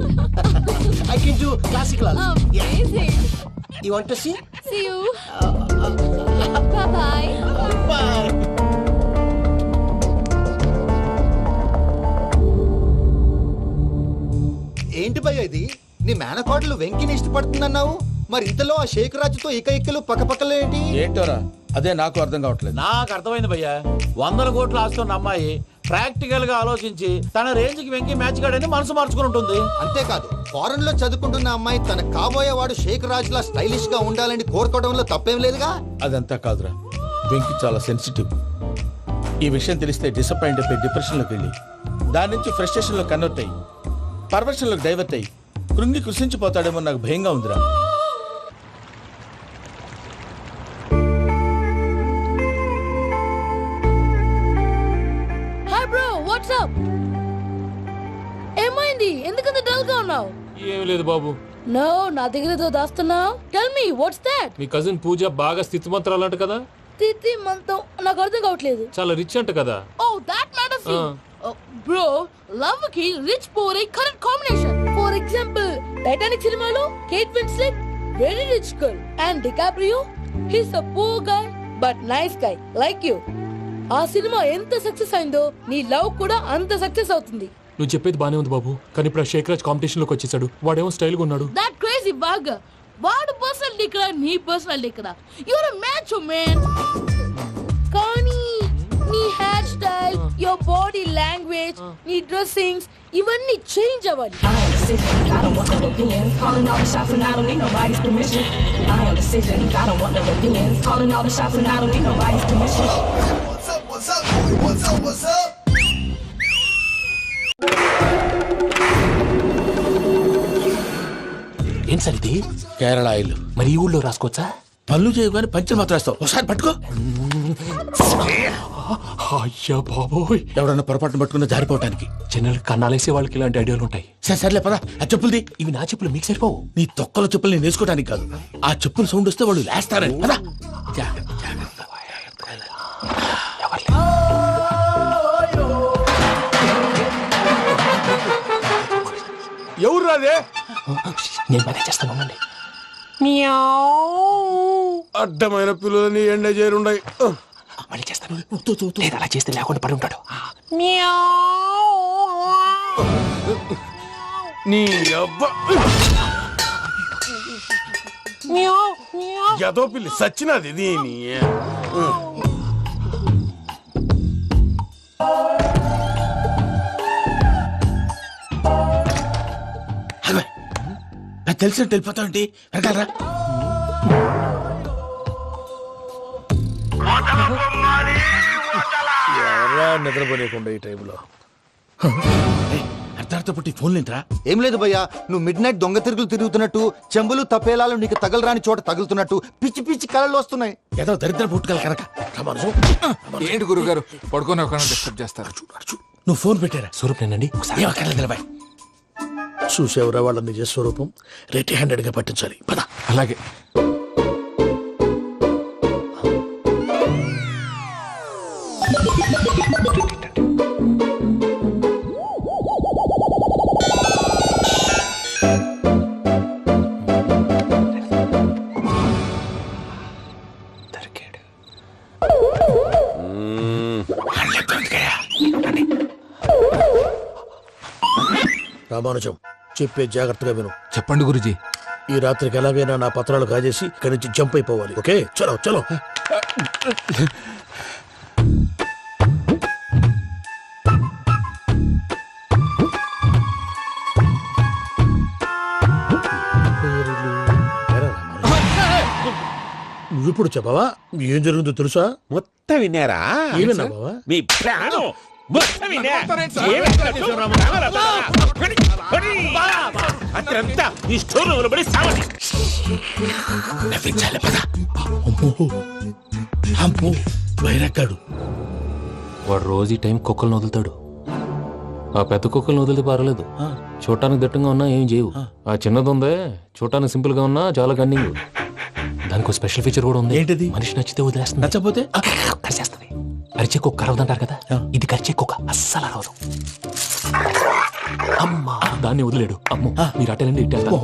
I can do classical also. Amazing. You want to see? See you. Bye-bye. ఏంటి భయ్య ఇది? నీ మేనకోడలు వెంకిని ఇష్టపడుతుందన్నావు, మరి ఇంతలో ఆ షేక్ రాజుతో ఇక్కలు పక్కపక్కలు ఏంటి? ఏంటోరా అదే నాకు అర్థం కావట్లేదు. నాకు అర్థమైంది భయ్యా, 100 కోట్లు ఆస్తున్న అమ్మాయి ప్రాక్టికల్ గా ఆలోచించి తన రేంజ్ కి వెంకి మ్యాచ్ కాడని మనసు మార్చుకుని ఉంటుంది. అంతేకాదు, ఫారెన్ లో చదువుకుంటున్న అమ్మాయి తన కాబోయేవాడు షేక్ రాజులా స్టైలిష్ గా ఉండాలని కోరుకోవడంలో తప్పేం లేదుగా. అదంతా కాదురా, వెంకి చాలా సెన్సిటివ్. ఈ విషయం తెలిస్తే డిసప్పాయింట్ అయిపోయి డిప్రెషన్లోకి వెళ్ళి దాని నుంచి ఫ్రస్ట్రేషన్లో కన్వర్ట్ అయ్యి పర్వర్షన్లోకి డైవర్ట్ అయ్యి కృంగి కృషించిపోతాడేమో నాకు భయంగా ఉందిరా. Hi bro, what's up? ఏమైంది, ఎందుకంత డల్ గా ఉన్నావు? ఏం లేదు బాబు. నో, నా దగ్గర ఏదో దాస్తున్నావు. Tell me what's that? మీ కజిన్ పూజ బాగా స్థితిమంతరాలంట కదా. తిత్తి మంతం నాకు అర్థం కావట్లేదు. చాలా రిచ్ అంట కదా. Oh that matters you. Bro, love కి రిచ్ పూర్ ఏ correct combination. For example, Titanic సినిమాలో Kate Winslet very rich girl and DiCaprio he's a poor guy but nice guy like you. ఆ సినిమా ఎంత సక్సెస్ అయిందో నీ లవ్ కూడా అంత సక్సెస్ అవుతుంది. నువ్వు చెప్పేది బానే ఉంది బాబు, కానీ ఇప్పుడు ఆ షేక్ రాజ్ కాంపిటీషన్ లోకి వచ్చేసాడు. వాడేమో స్టైల్ గా ఉన్నాడు. That crazy bag. వాడు పర్సనాలిటీ ఇక్కడ, నీ పర్సనాలిటీ ఇక్కడ. You're a match man. కానీ నీ hair style, your body language, నీ డ్రెస్సింగ్స్ ఇవన్నీ చేంజ్ అవ్వాలి. ఏం సార్ ఇది? కేరళ ఆయిల్. మరి ఈ ఊళ్ళో రాసుకోవచ్చా? పళ్ళు చేయవు కానీ పంచర్ మాత్రం వేస్తావు. ఒకసారి పట్టుకో. అయ్యా బాబోయ్, ఎవడన్నా పొరపాటున పట్టుకున్న జారిపోవటానికి. జనరల్ కన్నాలేసే వాళ్ళకి ఇలాంటి ఐడియాలు ఉంటాయి. సర్లే పదా, ఆ చెప్పులది. ఇవి నా చెప్పులు మీకు సరిపోవు. నీ తొక్కల చెప్పులు నేను వేసుకోవడానికి కాదు, ఆ చెప్పులు సౌండ్ వస్తే వాళ్ళు లేస్తారని. పదా. ఎవరు రాదే? నేను మేనేజ్ చేస్తాను, ఉండండి. అడ్డమైన పిల్లలని ఎండ చేరుండయి. మళ్ళీ చేస్తాను. లేదు, అలా చేస్తే లేకుండా పడి ఉంటాడు. నీ అబ్బా ఎదో పిల్లి సచ్చినది దీని. నాకు తెలిసినట్టు వెళ్ళిపోతావంటి వెనకాలరా. ఎవరా నిద్రపోలేకుండా ఈ టైంలో? అర్ధార్థ పుట్టి ఫోన్ లేంట్రా. ఏం లేదు భయ్యా, నువ్వు మిడ్ నైట్ దొంగ తిరుగులు తిరుగుతున్నట్టు, చెంబులు తపేలాలు నీకు తగలరాని చోట తగులుతున్నట్టు పిచ్చి పిచ్చి కళలు వస్తున్నాయి. ఏదో దరిద్ర పుట్టుకల కనుక. ఏంటి గురుగారు పడుకొని ఒక డిస్టర్బ్ చేస్తారు? నువ్వు ఫోన్ పెట్టారా? స్వరూప్ నేనండి. నిలబాయ్. చూసేవరా వాళ్ళ నిజ స్వరూపం. రెట్టి హ్యాండెడ్ గా పట్టించాలి. పద. అలాగే. రామానుజం, చెప్పే జాగ్రత్తగా విను. చెప్పండి గురుజీ. ఈ రాత్రికి ఎలాగైనా నా పత్రాలు కాజేసి ఇక్కడి నుంచి జంప్ అయిపోవాలి. ఓకే, చలో చలో. నువ్విప్పుడు చెప్పవా ఏం జరుగుతుందో తెలుసా? మొత్తం విన్నారా? ఏమన్నా బావా? మీ ప్రాణం మొత్తం విన్నా. అత్యంతా ఈ స్టోర్ రూమ్ పడి సావండి. నవ్వించాలి. పద. అమ్మో అమ్మో, వైరక్కాడు. వాడు రోజు ఈ టైం కుక్కలను వదులుతాడు. ఆ పెద్ద కుక్కలను వదిలితే పర్వాలేదు, చూడటానికి దట్టంగా ఉన్నా ఏం చేయవు. ఆ చిన్నది ఉందే, చూడటానికి సింపుల్ గా ఉన్నా చాలా కన్నింగ్. దానికి స్పెషల్ ఫీచర్ కూడా ఉంది. ఏంటిది? మనిషి నచ్చితే వదిలేస్తుంది, నచ్చపోతే కరిచేస్తుంది. అరిచే కుక్క అరవదంటారు కదా, ఇది కరిచే కుక్క అస్సలు అరవదు. అమ్మా, దాన్ని వదిలేడు. అమ్మో, మీరు అటెండి ఇటు వెళ్తారు.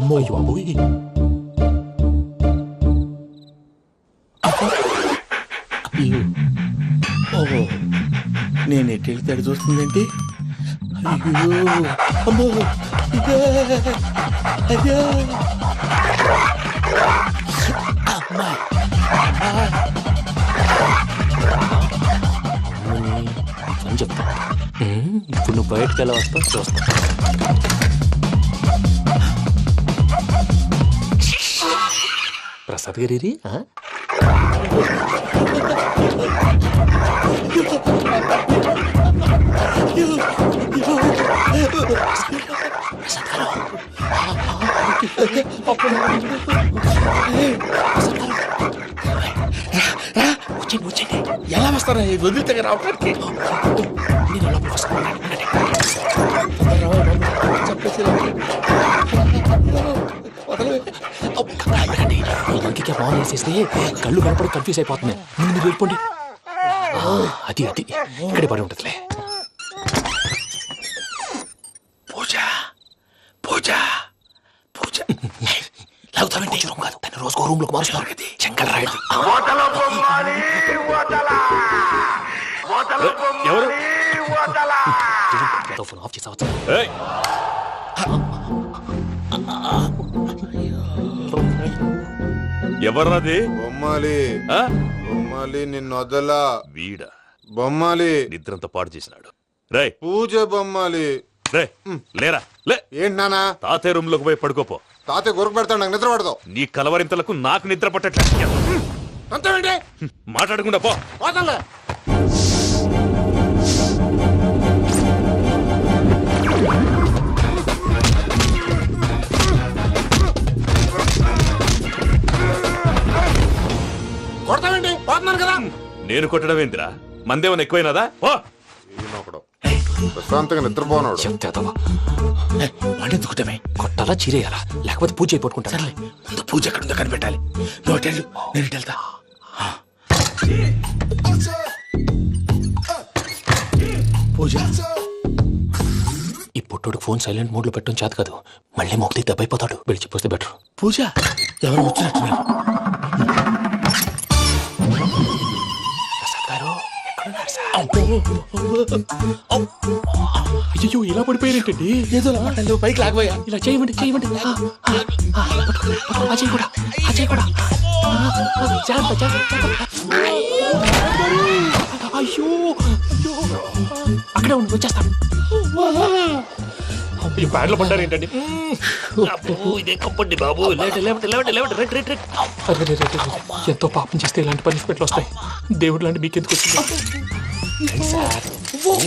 ఓహో నేను ఎటు వెళ్తే అటు చూస్తుందేంటి? అయ్యో అమ్మో ఇదే అయ్యో అమ్మా అని చెప్తా. ఇప్పుడు నువ్వు బయటకు ఎలా వస్తావు చూస్తా. ప్రసాద్ గారి వచ్చండి ఎలా వస్తారా వదిలితే రావడానికి? ఇంటికి ఫోన్ చేసేస్తే కళ్ళు కనపడి కన్ఫ్యూజ్ అయిపోతున్నాయి. ముందు మీరు వెళ్ళిపోండి. అది అది ఇక్కడే పడి ఉంటుందిలే. పూజ పూజ పూజ లాగుతామంటే రూమ్ కాదు, తను రోజుకో రూమ్ లోకి మారుస్తున్నారు కదా. శంకర్ రాయుడు ఎవరు ఫోన్ ఆఫ్ చేసావచ్చు. ఎవర్రాది? బొమ్మాలి బొమ్మాలి నిన్ను వదలా. వీడ బొమ్మాలి నిద్రంతా పాడు చేసినాడు. రే పూజ బొమ్మాలి. రే లేరా లే. ఏంటి నానా? తాతయ్య రూమ్ లోకి పోయి పడుకోపో. తాతయ్య గురకు పెడతాడు, నాకు నిద్ర పడతావు. నీ కలవరింతలకు నాకు నిద్ర పట్టట్లేదు. అంతేంటి మాట్లాడకుండా పో. పోతాలే. కొడతావేంటి? పోతున్నాను కదా. నేను కొట్టడం ఏంటిరా? మందేమన్నా ఎక్కువైనదా? ఓ ప్రశాంతంగా నిద్రపోనాడు. చెప్తావా వాడెందుకుంటామే? కొట్టాలా చీరేయాలా లేకపోతే పూజ అయిపోట్టుకుంటా. ముందు పూజ ఎక్కడుందో కనిపెట్టాలి. నువ్వు వెళ్ళు, నేను ఇటు వెళ్తా. పూజ ఈ పుట్టోడు ఫోన్ సైలెంట్ మోడ్ లో పెట్టడం చేత కాదు. మళ్ళీ మొక్కి దెబ్బైపోతాడు. వెళ్ళి చెప్పొస్తే బెటర్. పూజ ఎవరు వచ్చినట్టున్నారు? ప్రసాద్ గారు ఎక్కడున్నారు సార్? అయ్యో ఇలా పడిపోయారేంటండి? ఏదో నువ్వు పైకి లాగబోయా. ఇలా చేయమండి చేయమండి. అజయ్ కూడా అజయ్ కూడా జాగ్రత్త జాగ్రత్త. అయ్యో అక్కడే ఉండి వచ్చేస్తాను. ఈ బ్యాడ్లో పడ్డారు ఏంటండి? ఇదే బాబు. ఎంతో పాపం చేస్తే ఇలాంటి పనిష్మెంట్లు వస్తాయి. దేవుడు లాంటి మీకెందుకు వచ్చింది?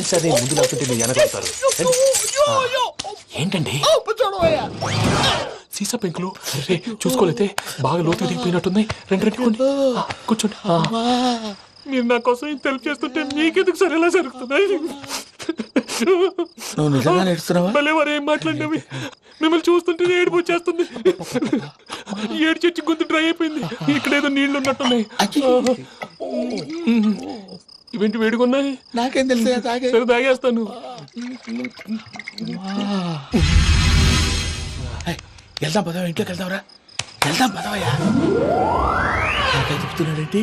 సార్ ముందు లేకుంటే మీరు వెనకాడతారు. ఏంటండి సీసా పెంకులు చూసుకోలేతే బాగా లోతు దిగిపోయినట్టున్నాయి. రెండు కూర్చోండి. మీరు నా కోసం ఇంత హెల్ప్ చేస్తుంటే మీకెందుకు సరే ఎలా జరుగుతున్నాయి? నువ్వు నిజంగా నేర్చుతున్నావా? మళ్ళీ వారు ఏం మాట్లాడినవి మిమ్మల్ని చూస్తుంటే ఏడుపు వచ్చేస్తుంది. ఏడు చెట్టు గొంతు డ్రై అయిపోయింది. ఇక్కడ ఏదో నీళ్లు ఉన్నట్టున్నాయి. ఇవేంటి వేడుకున్నాయి? నాకేం తెలుసు. సరే తాగేస్తాను. వెళ్దాం పదవా, ఇంట్లోకి వెళ్దాంరా. వెళ్దాం పదవయ్యా. చెప్తున్నాడేంటి?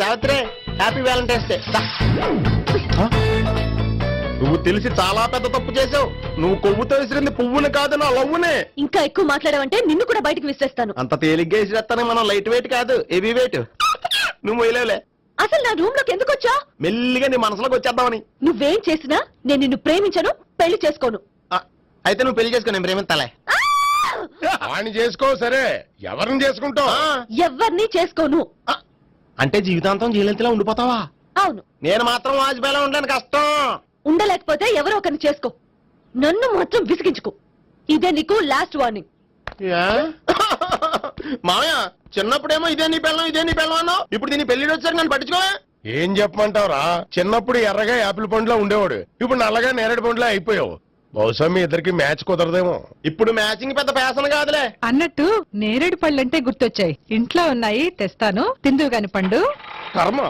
Savitri happy Valentine's Day. నువ్వు తెలిసి చాలా పెద్ద తప్పు చేసావు. నువ్వు కొవ్వుతో విసిరింది పువ్వుని కాదు, నా లవ్వునే. ఇంకా ఎక్కువ మాట్లాడావంటే నిన్ను కూడా బయటకు విసిరేస్తాను. అంత తేలిగ్గా విసిరేస్తానే. మనం లైట్ వెయిట్ కాదు, హెవీ వెయిట్. నువ్వు మొయ్యలేవులే. అసలు నా రూమ్ లోకి ఎందుకు వచ్చా? మెల్లిగా నీ మనసులోకి వచ్చేద్దామని. నువ్వేం చేసినా నేను నిన్ను ప్రేమించను, పెళ్లి చేసుకోను. అయితే నువ్వు పెళ్లి చేసుకో, నేను ప్రేమిస్తాలే. వాణ్ణి చేసుకో. సరే ఎవరిని చేసుకుంటావు? ఎవరిని చేసుకోను. అంటే జీవితాంతం జయలలితలా ఉండిపోతావా? అవును. నేను మాత్రం వాజ్పేయిలా ఉండడానికి కష్టం. ఉండలేకపోతే ఎవరో ఒకరిని చేసుకో. నన్ను మాత్రం విసిగించుకో. ఇదే నీకు లాస్ట్ వార్నింగ్. మామయ్య చిన్నప్పుడేమో ఇదే నీ పెళ్ళం అన్నావు. ఇప్పుడు దీని పెళ్లి వచ్చారు, నన్ను పట్టించుకోవా? ఏం చెప్పమంటావురా? చిన్నప్పుడు ఎర్రగా యాపిల్ పండులా ఉండేవాడు, ఇప్పుడు నల్లగా నేరేడు పండులా అయిపోయావు. బహుశా మీ ఇద్దరికి మ్యాచ్ కుదరదేమో. ఇప్పుడు మ్యాచింగ్ పెద్ద ఫ్యాషన్ కాదులే. అన్నట్టు నేరేడు పళ్ళంటే గుర్తొచ్చాయి. ఇంట్లో ఉన్నాయి, తెస్తాను. తిందువు గాని పండు. కర్మ.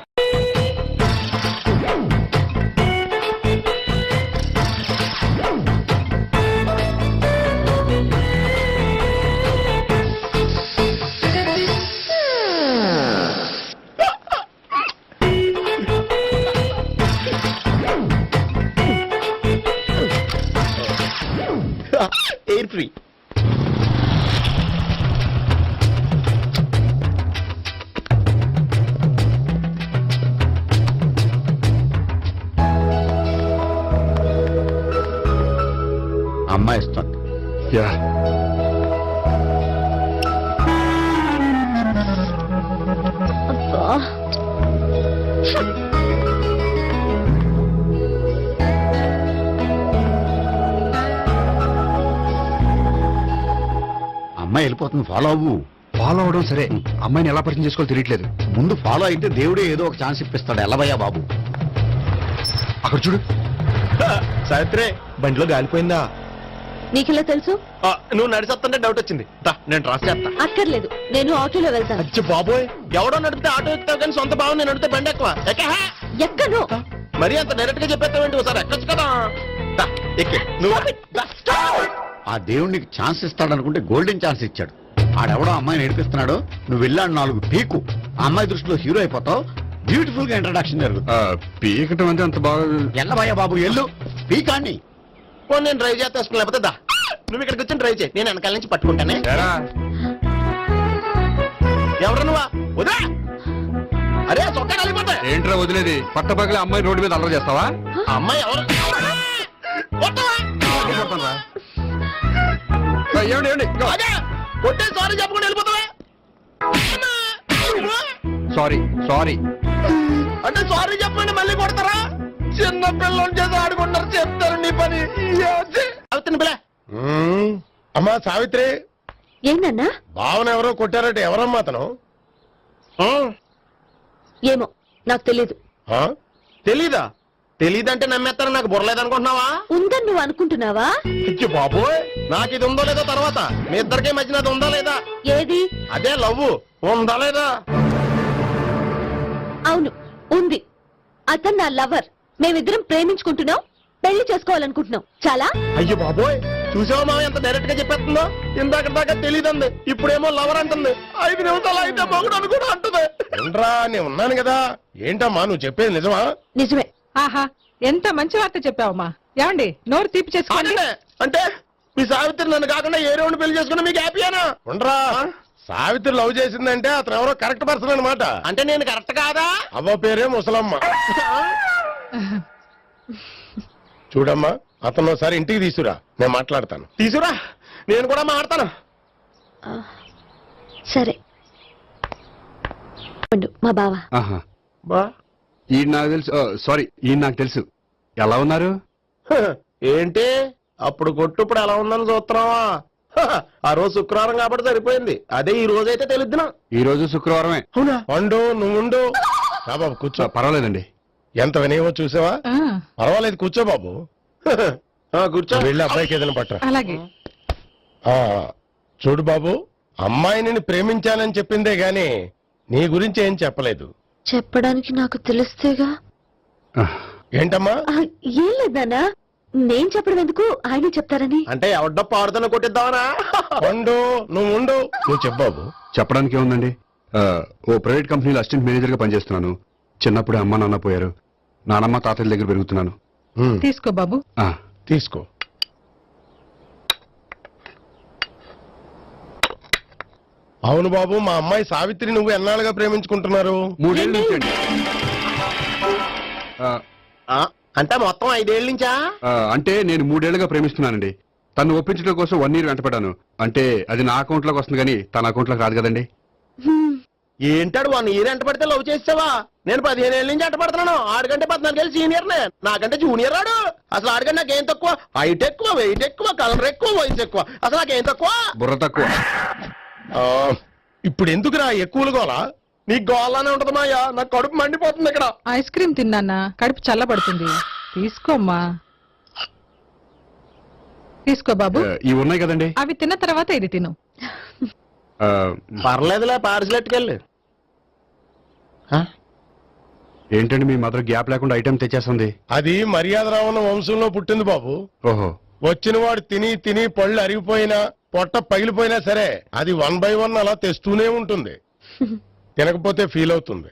అమ్మాయి ఇస్తుంది. యా అమ్మాయి వెళ్ళిపోతుంది, ఫాలో అవ్వు. ఫాలో అవడం సరే, అమ్మాయిని ఎలా పరిచయం చేసుకోవాలో తెలియట్లేదు. ముందు ఫాలో అయితే దేవుడే ఏదో ఒక ఛాన్స్ ఇప్పిస్తాడు. ఎల్లవయ్యా బాబు. అక్కడ చూడు. సావిత్రి, బండిలో గాలిపోయిందా? నీకెలా తెలుసు? నువ్వు నడిచేస్తుంటే డౌట్ వచ్చింది. నేను రాసి చేస్తా. అక్కర్లేదు, నేను ఆటోలో వెళ్తాను. అచ్చి బాబోయ్, ఎవడో నడిపితే ఆటో ఎక్కుతావు కానీ సొంత భావం నేను నడిపితే బండి ఎక్కువ. ఎక్కను. మరి అంత డైరెక్ట్ గా చెప్పేస్తావేంటి? ఒకసారి ఎక్కొచ్చు కదా. ఎక్కే నువ్వు. ఆ దేవుడికి ఛాన్స్ ఇస్తాడనుకుంటే గోల్డెన్ ఛాన్స్ ఇచ్చాడు. ఆడెవడో అమ్మాయిని ఏడిపిస్తున్నాడు, నువ్వు వెళ్ళాడు 4 పీకు. ఆ అమ్మాయి దృష్టిలో హీరో అయిపోతావు. బ్యూటిఫుల్ గా ఇంట్రడక్షన్ జరుగుతుంది. పీకటం అంటే అంత బాగా. ఎల్లవయ్యా బాబు, ఎల్లు పీకాన్ని. నేను డ్రైవ్ చేస్తాను, లేకపోతే దా నువ్వు ఇక్కడికి వచ్చి డ్రైవ్ చేయి, నేను వెనకాల నుంచి పట్టుకుంటానే. ఎవరు నువ్వా? వదిలే. అరే చొక్కా కలిపోతా. ఏంట్రా వదిలేది? పట్టపగలే అమ్మాయి రోడ్డు మీద అల్లరి చేస్తావా? అమ్మాయి ఎవరు? కొట్టే సారీ చెప్పుకొని వెళ్ళిపోతావా? సారీ సారీ అంటే సారీ చెప్పండి మళ్ళీ కొడతారా? చిన్న పిల్లలు చేసి ఆడుకుంటారు, చెప్తారు నీ పని. అవుతుంది పిల్ల. అమ్మా సావిత్రి, ఏంటన్నా? భావన ఎవరో కొట్టారట. ఎవరమ్మా అతను? ఏమో నాకు తెలీదు. తెలీదా? తెలీదంటే నమ్మేస్తాను. నాకు బుర్రలేదనుకుంటున్నావా? ఉందని నువ్వు అనుకుంటున్నావా? ఇచ్చి బాబోయ్, నాకు ఇది ఉందో లేదో తర్వాత. మీ ఇద్దరికే మధ్యన అది ఉందా లేదా? ఏది? అదే లవ్ ఉందా లేదా? అవును, ఉంది. అతను నా లవర్. మేమిద్దరం ప్రేమించుకుంటున్నాం, పెళ్లి చేసుకోవాలనుకుంటున్నాం. చాలా. అయ్యో బాబోయ్, చూసావా మా ఎంత డైరెక్ట్ గా చెప్పేస్తుందో? ఇందాక దాకా తెలియదండి, ఇప్పుడేమో లవర్ అంటుంది. 5 నిమిషాలు అయితే మగుడు అని కూడా అంటుంది. నేను ఉన్నాను కదా. ఏంటమ్మా నువ్వు చెప్పేది నిజమా? నిజమే. ఆహా, ఎంత మంచి వార్త చెప్పావమ్మా. ఏమండి, నోరు తీపి చేసుకోండి. అంటే మీ సావిత్రి నన్ను కాకుండా ఏ రౌండ్ పెళ్లి చేసుకున్నా మీకు హ్యాపీయేనా? ఉండరా, సావిత్రి లవ్ చేసిందంటే అతను ఎవరో కరెక్ట్ పర్సన్ అనమాట. అంటే నేను కరెక్ట్ కాదా? అవ్వ పేరే ముసలమ్మ. చూడమ్మా, అతను ఒకసారి ఇంటికి తీసుకురా, నేను మాట్లాడతాను. తీసుకురా, నేను కూడా మాట్లాడతాను. సరే. మా బావ. ఈయన నాకు తెలుసు. సారీ, ఈయన నాకు తెలుసు. ఎలా ఉన్నారు? ఏంటి అప్పుడు కొట్టుప్పుడు ఎలా ఉందని చూస్తున్నావా? ఆ రోజు శుక్రవారం కాబట్టి సరిపోయింది. అదే ఈ రోజు అయితే తెలుద్దునా? ఈ రోజు శుక్రవారమే. అవునా? వండు, నువ్వు ఉండు. బాబు కూర్చో. పర్వాలేదండి. ఎంత వినయమో చూసావా? పర్వాలేదు, కూర్చో బాబు. కూర్చో. వెళ్ళి అబ్బాయికి ఏదైనా పట్ట. అలాగే. చూడు బాబు, అమ్మాయిని ప్రేమించానని చెప్పిందే గాని నీ గురించి ఏం చెప్పలేదు. చెప్పడానికి నాకు తెలిస్తేగా. ఏంటమ్మా? ఏం లేదన్నా, నేను చెప్పడం ఎందుకు, ఆయన చెప్తారని. అంటే ఎవడ్డో పాడుతున్న కొట్టిద్దామనా? ఉండు, నువ్వు ఉండు. నువ్వు చెప్పు. చెప్పడానికి ఏముందండి, ఓ ప్రైవేట్ కంపెనీలో అసిస్టెంట్ మేనేజర్ గా పనిచేస్తున్నాను. చిన్నప్పుడే అమ్మ నాన్న పోయారు. నానమ్మ తాతయ్య దగ్గర పెరుగుతున్నాను. తీసుకో బాబు. తీసుకో. అవును బాబు, మా అమ్మాయి సావిత్రి నువ్వు ఎన్నాళ్ళుగా ప్రేమించుకుంటున్నారు? 3 ఏళ్ళ నుంచి అండి. అంటే మొత్తం 5 ఏళ్ళ నుంచా? అంటే నేను 3 ఏళ్లుగా ప్రేమిస్తున్నానండి. తను ఒప్పించడం కోసం 1 year వెంటపడ్డాను. అంటే అది నా అకౌంట్ లోకి వస్తుంది కానీ తన అకౌంట్ లోకి రాదు కదండి. ఏంటాడు 1 year ఎంట పడితే లవ్ చేసావా? నేను 15 ఏళ్ళ నుంచి ఎంట పడుతున్నాను. ఆడికంటే 14 ఏళ్ళు సీనియర్ నే, నాకంటే జూనియర్ ఆడు. అసలు ఆడికంటే నాకేం తక్కువ? హైట్ ఎక్కువ, వెయిట్ ఎక్కువ, కలర్ ఎక్కువ, వయసు ఎక్కువ. అసలు నాకేం తక్కువ? బుర్ర తక్కువ. ఇప్పుడు ఎందుకురా ఎక్కువలు గోలా? నీకు గోలానే ఉంటది మాయా, నాకు కడుపు మండిపోతుంది ఇక్కడ. ఐస్ క్రీమ్ తిన్నానా, కడుపు చల్లబడుతుంది. తీసుకోమ్మా. తీసుకో బాబు. ఇవి ఉన్నాయి కదండి, అవి తిన్న తర్వాత ఇది తిను. పర్లేదులే, పార్సిల్ ఎట్టుకెళ్ళి. ఏంటండి మీ మదర్ గ్యాప్ లేకుండా ఐటెం తెచ్చేస్తుంది? అది మర్యాద రావణ వంశంలో పుట్టింది బాబు. ఓహో. వచ్చిన వాడు తిని తిని పళ్ళు అరిగిపోయినా, పొట్ట పగిలిపోయినా సరే అది 1 by 1 అలా తెస్తూనే ఉంటుంది. తినకపోతే ఫీల్ అవుతుంది.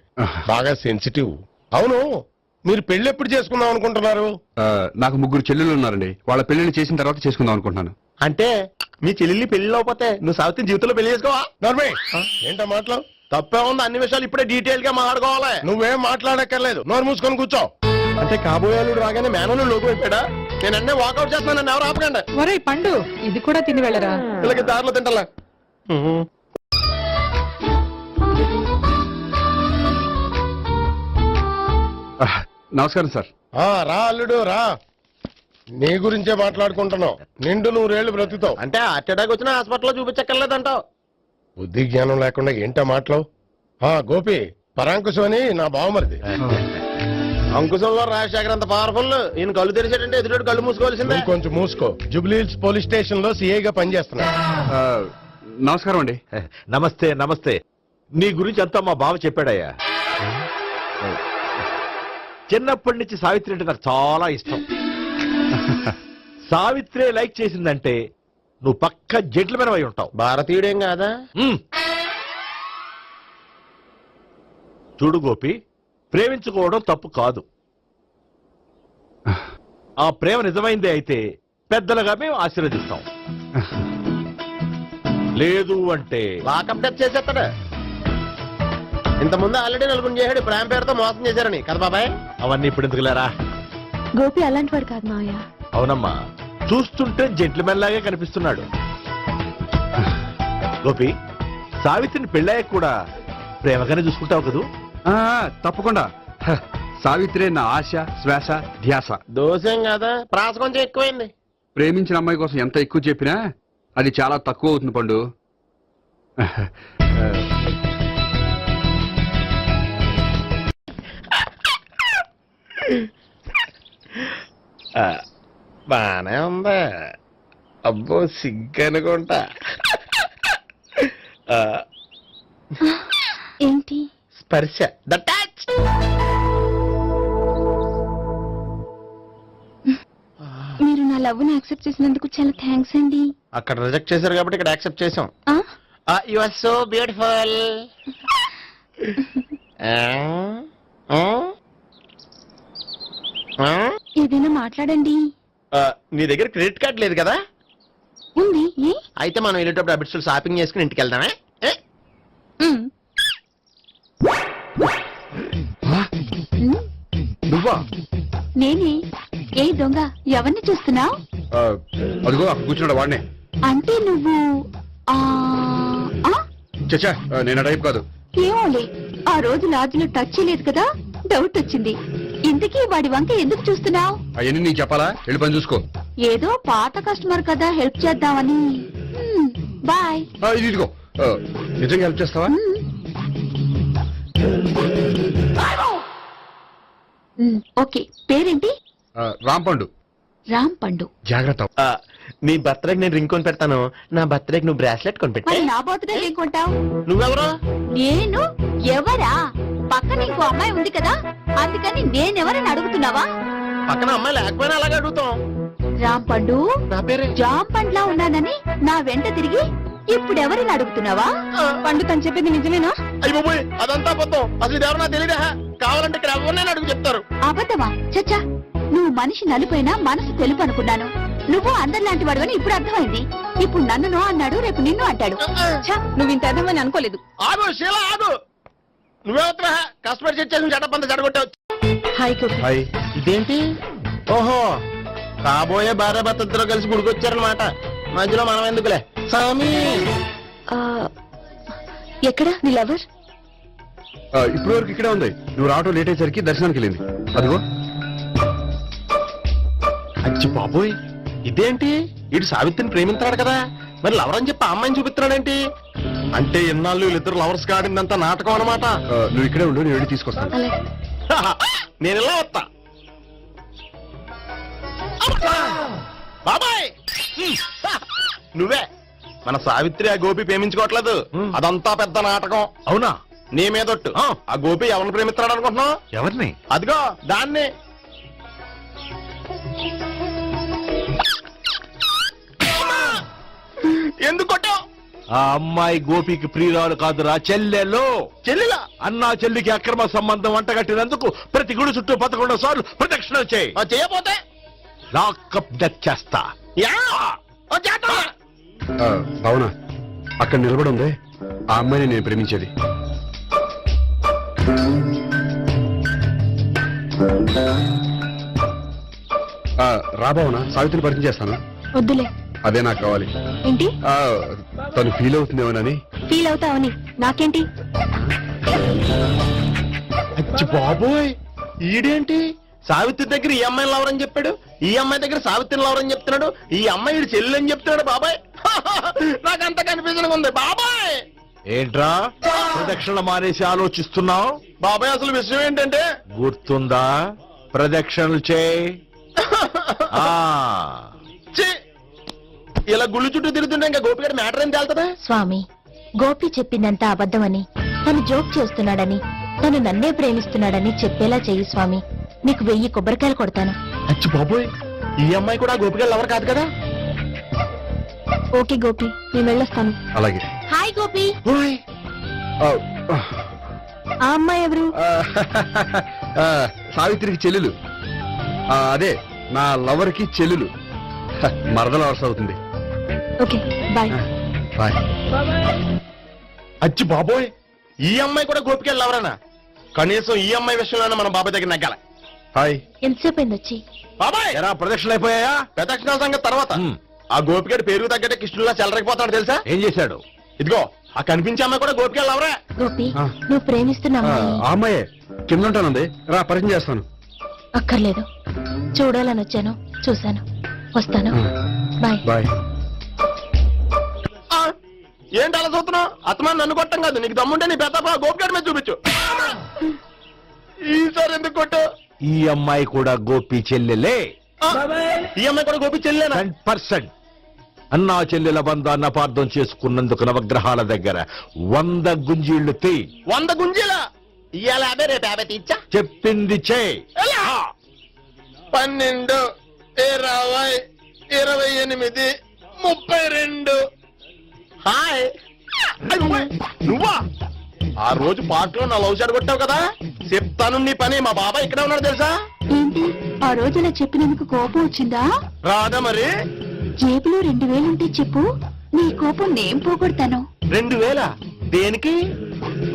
బాగా సెన్సిటివ్. అవును, మీరు పెళ్లి ఎప్పుడు చేసుకుందాం అనుకుంటున్నారు? నాకు 3 చెల్లెలు ఉన్నారండి. వాళ్ళ పెళ్లిని చేసిన తర్వాత చేసుకుందాం అనుకుంటున్నాను. అంటే మీ చెల్లెల్ని పెళ్లి లేకపోతే నువ్వు సావిత్రి జీవితంలో పెళ్లి చేసుకోవా? నర్మే, ఏంటో మాటలు? తప్పే ఉంది. అన్ని విషయాలు ఇప్పుడే డీటెయిల్ గా మాట్లాడుకోవాలి. నువ్వేం మాట్లాడక్కర్లేదు, నోరు మూసుకొని కూర్చో. అంటే కాబోయేలుడు రాగానే మేనలు లోకి అయిపోయాడా? నేను అన్నీ వాకౌట్ చేస్తున్నాను, నన్ను ఎవరు ఆపకండి. ఒరే పండు ఇది కూడా తిని వెళ్ళరా. వీళ్ళకి దారిలో తింటలే. నమస్కారం సార్. రా అల్లుడు రా, నీ గురించే మాట్లాడుకుంటున్నావు. నిండు 100 బ్రతుకుతావు అంటే హార్ట్ అటాక్ వచ్చిన హాస్పిటల్లో చూపించక్కర్లేదంటావు. బుద్ధి జ్ఞానం లేకుండా ఏంటో మాటలు. గోపి పరాంకుశం అని నా బావమరిది. అంకుశంలో రాజశేఖర్ అంత పవర్ఫుల్. ఈయన కళ్ళు తెరిచాడంటే ఎదురు కళ్ళు మూసుకోవాల్సిందే. నువ్వు కొంచెం మూసుకో. జూబ్లీహిల్స్ పోలీస్ స్టేషన్ లో సిఐగా పనిచేస్తున్నా. నమస్కారం అండి. నమస్తే నమస్తే. నీ గురించి అంతా మా బావ చెప్పాడయ్యా. చిన్నప్పటి నుంచి సావిత్రి అంటే నాకు చాలా ఇష్టం. సావిత్రే లైక్ చేసిందంటే నువ్వు పక్క జెంట్లమెన్ అయి ఉంటావు. భారతీయుడేం కాదా? చూడు గోపి, ప్రేమించుకోవడం తప్పు కాదు. ఆ ప్రేమ నిజమైందే అయితే పెద్దలుగా మేము ఆశీర్వదిస్తాం. లేదు అంటే లాకప్ డెత్ చేసేస్తాడు. ఇంతకుముందు ఆల్రెడీ నలుగురు చేశాడు ప్రేమ పేరుతో మోసం చేశారని కదా బాబాయ్. అవన్నీ ఇప్పుడు ఎందుకులేరా. గోపి అలాంటి వాడు కాదు మావయ్య. అవునమ్మా, చూస్తుంటే జెంట్లమెన్ లాగే కనిపిస్తున్నాడు. గోపి, సావిత్రిని పెళ్ళాక కూడా ప్రేమగానే చూసుకుంటావు కదూ? తప్పకుండా. సావిత్రే నా ఆశ, శ్వాస, ధ్యాస. దోషం కదా, ప్రాస కొంచెం ఎక్కువైంది. ప్రేమించిన అమ్మాయి కోసం ఎంత ఎక్కువ చెప్పినా అది చాలా తక్కువ అవుతుంది పండు. బానే ఉందా? అబ్బో సిగ్గనుకుంటా. ఏంటి? స్పర్శ, ద టచ్. మీరు నా లవ్ ని యాక్సెప్ట్ చేసినందుకు చాలా థ్యాంక్స్ అండి. అక్కడ రిజెక్ట్ చేశారు కాబట్టి ఇక్కడ యాక్సెప్ట్ చేసాం. You are so beautiful. ఏదైనా మాట్లాడండి. నీ దగ్గర క్రెడిట్ కార్డ్ లేదు కదా? ఉంది. ఏ? అయితే మనం వెళ్ళేటప్పుడు అబిట్స్ షాపింగ్ చేసుకుని ఇంటికి వెళ్దామే. నువ్వా? నేనే. ఏ దొంగ, ఎవరిని చూస్తున్నావు? అదిగో అక్కడ కూర్చున్నాడు వాడినే. అంటే నువ్వు చచ్చా, నేను టైప్ కాదు. ఏమోలే, ఆ రోజు లాడ్జిలో టచ్ చేయలేదు కదా, డౌట్ వచ్చింది. ఇంతకీ వాడి వంక ఎందుకు చూస్తున్నావు? అవన్నీ నీకు చెప్పాలా? వెళ్ళి పని చూసుకో. ఏదో పాత కస్టమర్ కదా, హెల్ప్ చేద్దామని. బాయ్. ఇదిగో, నిజంగా హెల్ప్ చేస్తావా? ఓకే. పేరేంటి? రాంపండు. రాంపండు. జాగ్రత్త. నీ బర్త్డేకి నేను రింగ్ కొని పెడతాను, నా బర్త్డేకి నువ్వు బ్రాస్లెట్ కొని పెట్టా. నా బర్త్డే ఏం కొంటావు? నువ్వెవరు? నేను ఎవరా? పక్కన ఇంకో అమ్మాయి ఉంది కదా, అందుకని నేనెవరని అడుగుతున్నావా? పక్కన అమ్మాయి లేకపోయినా అలాగే అడుగుతాం. రాంపండు, నా పేరే జాం పండ్లా ఉన్నానని నా వెంట తిరిగి ఇప్పుడెవరని అడుగుతున్నావా? పండు తను చెప్పింది నిజమేనా? అయ్యి బాబోయ్, అదంతా అబద్ధం. అసలు ఇది ఎవరన్నా తెలియదా? కావాలంటే ఇక్కడ ఎవరినైనా అడుగు చెప్తారు. అబద్ధమా? చచ్చా, నువ్వు మనిషి నలుపైనా మనసు తెలుపు అనుకున్నాను. నువ్వు అందరిలాంటి వాడు అని ఇప్పుడు అర్థమైంది. ఇప్పుడు నన్ను అన్నాడు, రేపు నిన్ను అంటాడు. నువ్వు ఇంత అర్థమని అనుకోలేదు. ఆగు శీలా, ఆగు. నువ్వెవరా? కస్టమర్ చెక్ చేసి జడపంత జడగొట్టావు. Hi hi. ఇదేంటి? ఓహో, కాబోయే భార్య భర్త ఇద్దరు కలిసి గుడికొచ్చారనమాట. మధ్యలో మనం ఎందుకులే సామి. ఎక్కడ నీ లవర్? ఇప్పటి వరకు ఇక్కడే ఉంది. నువ్వు రావటం లేట్ అయ్యేసరికి దర్శనానికి వెళ్ళింది. అదిగో. అచ్చి బాబోయ్, ఇదేంటి? ఇటు సావిత్రిని ప్రేమించాడు కదా, మరి లవర్ అని చెప్పి ఆ అమ్మాయిని చూపిస్తున్నాడేంటి? అంటే ఇన్నాళ్ళు వీళ్ళిద్దరు లవర్స్ కాడిందంతా నాటకం అనమాట. నువ్వు ఇక్కడే ఉండు, నేను వెళ్ళి తీసుకొస్తాను. నేను ఇలా వస్తా. బాబాయ్, నువ్వే మన సావిత్రి ఆ గోపి ప్రేమించుకోవట్లేదు, అదంతా పెద్ద నాటకం. అవునా? నీ మీదొట్టు. ఆ గోపి ఎవరిని ప్రేమిస్తున్నాడు అనుకుంటున్నావు? ఎవరిని? అదిగో దాన్ని. ఎందుకు కొట్టావు? ఆ అమ్మాయి గోపికి ప్రియురాలు కాదురా, చెల్లెలు. చెల్లెలా? అన్నా చెల్లికి అక్రమ సంబంధం వంటగట్టినందుకు ప్రతి గుడి చుట్టూ 11 సార్లు ప్రదక్షిణ చేయి. చేయపోతే లాకప్ డెత్ చేస్తా. అవునా? అక్కడ నిలబడి ఉంది ఆ అమ్మాయిని నేను ప్రేమించేది. రాబావునా సావిత్రి పరిచయం చేస్తాను. వద్దులే. అదే నాకు కావాలి. ఏంటి? తను ఫీల్ అవుతుందేమోనని. ఫీల్ అవుతావని నాకేంటి? అచ్చి బాబోయ్, ఈడేంటి సావిత్రి దగ్గర ఈ అమ్మాయిని లవరని చెప్పాడు, ఈ అమ్మాయి దగ్గర సావిత్రిని లవరని చెప్తున్నాడు, ఈ అమ్మాయి ఈడు చెల్లి అని చెప్తున్నాడు. బాబాయ్ నాకంత కనిపించడం ఉంది బాబాయ్. ఏంట్రా ప్రదక్షిణ మానేసి ఆలోచిస్తున్నావు? బాబాయ్ అసలు విషయం ఏంటంటే గుర్తుందా? ప్రదక్షిణలు చేయి. ఛీ, ఇలా గుళ్ళు చుట్టూ తిరుగుతుంటే ఇంకా గోపిగడ మ్యాటర్ ఏం తేలుతుందా? స్వామి, గోపి చెప్పిందంతా అబద్ధమని, తను జోక్ చేస్తున్నాడని, తను నన్నే ప్రేమిస్తున్నాడని చెప్పేలా చెయ్యి స్వామి. నీకు 1000 కొబ్బరికాయలు కొడతాను. అచ్చి బాబోయ్, ఈ అమ్మాయి కూడా గోపిగడ లవర్ కాదు కదా? ఓకే గోపి, నేను వెళ్ళొస్తాను. అలాగే. హాయ్ గోపి. ఓయ్, ఆ అమ్మాయి ఎవరు? సావిత్రికి చెల్లెలు. అదే నా లవర్ కి చెల్లెలు. మరదల వరుస అవుతుంది. Okay bye. బాయ్. అచ్చి బాబోయ్, ఈ అమ్మాయి కూడా గోపిగడ లవరేనా? కనీసం ఈ అమ్మాయి విషయంలోనే మన బాబాయ్ దగ్గర నగ్గాల. హాయ్. ఎంతసేపు అయింది వచ్చి? బాబాయ్ ఎరా ప్రదక్షిణలు అయిపోయాయా? ప్రదక్షిణాల సంగతి తర్వాత. ఆ గోపిగడ పేరు తగ్గట్టే కృష్ణులా చెలరకపోతాడు తెలుసా? ఏం చేశాడు? ఇదిగో ఆ కనిపించే అమ్మాయి కూడా గోపిగడ లవరే. గోపి, నువ్వు ప్రేమిస్తున్న అమ్మాయి ఆ అమ్మాయే కింద ఉంటానండి. రా పరిచయం చేస్తాను. అక్కర్లేదు. చూడాలని వచ్చాను, చూశాను, వస్తాను. బాయ్. బాయ్. ఏంటి అలా చూస్తున్నావు? అత్తమాని నన్ను కొట్టం కాదు, నీకు దమ్ముంటే నీ పెద్ద గోపిగడ మీద చూపించు. ఈసారి ఎందుకు కొట్టు? ఈ అమ్మాయి కూడా గోపి చెల్లెలే. ఈ అమ్మాయి కూడా గోపి చెల్లెనా? 100%. అన్నా చెల్లెల బంధాన్ని అపార్థం చేసుకున్నందుకు నవగ్రహాల దగ్గర 100 గుంజీళ్లు తీ. 100 గుంజీలా? ఇవాళ 50, రేపు 50 తీచ్చా. చెప్పింది చే. 12, 20, 28, 32. హాయ్. నువ్వా? ఆ రోజు పార్టీలో నా లవ్ షాట్ కొట్టావు కదా, చెప్తాను నీ పని. మా బాబాయ్ ఇక్కడే ఉన్నాడు తెలుసా? ఏంటి ఆ రోజు ఇలా చెప్పినందుకు కోపం వచ్చిందా? రాదా మరి? జేబులో 2000 ఉంటే చెప్పు, నీ కోపం నేను పోగొడతాను. 2000? దేనికి?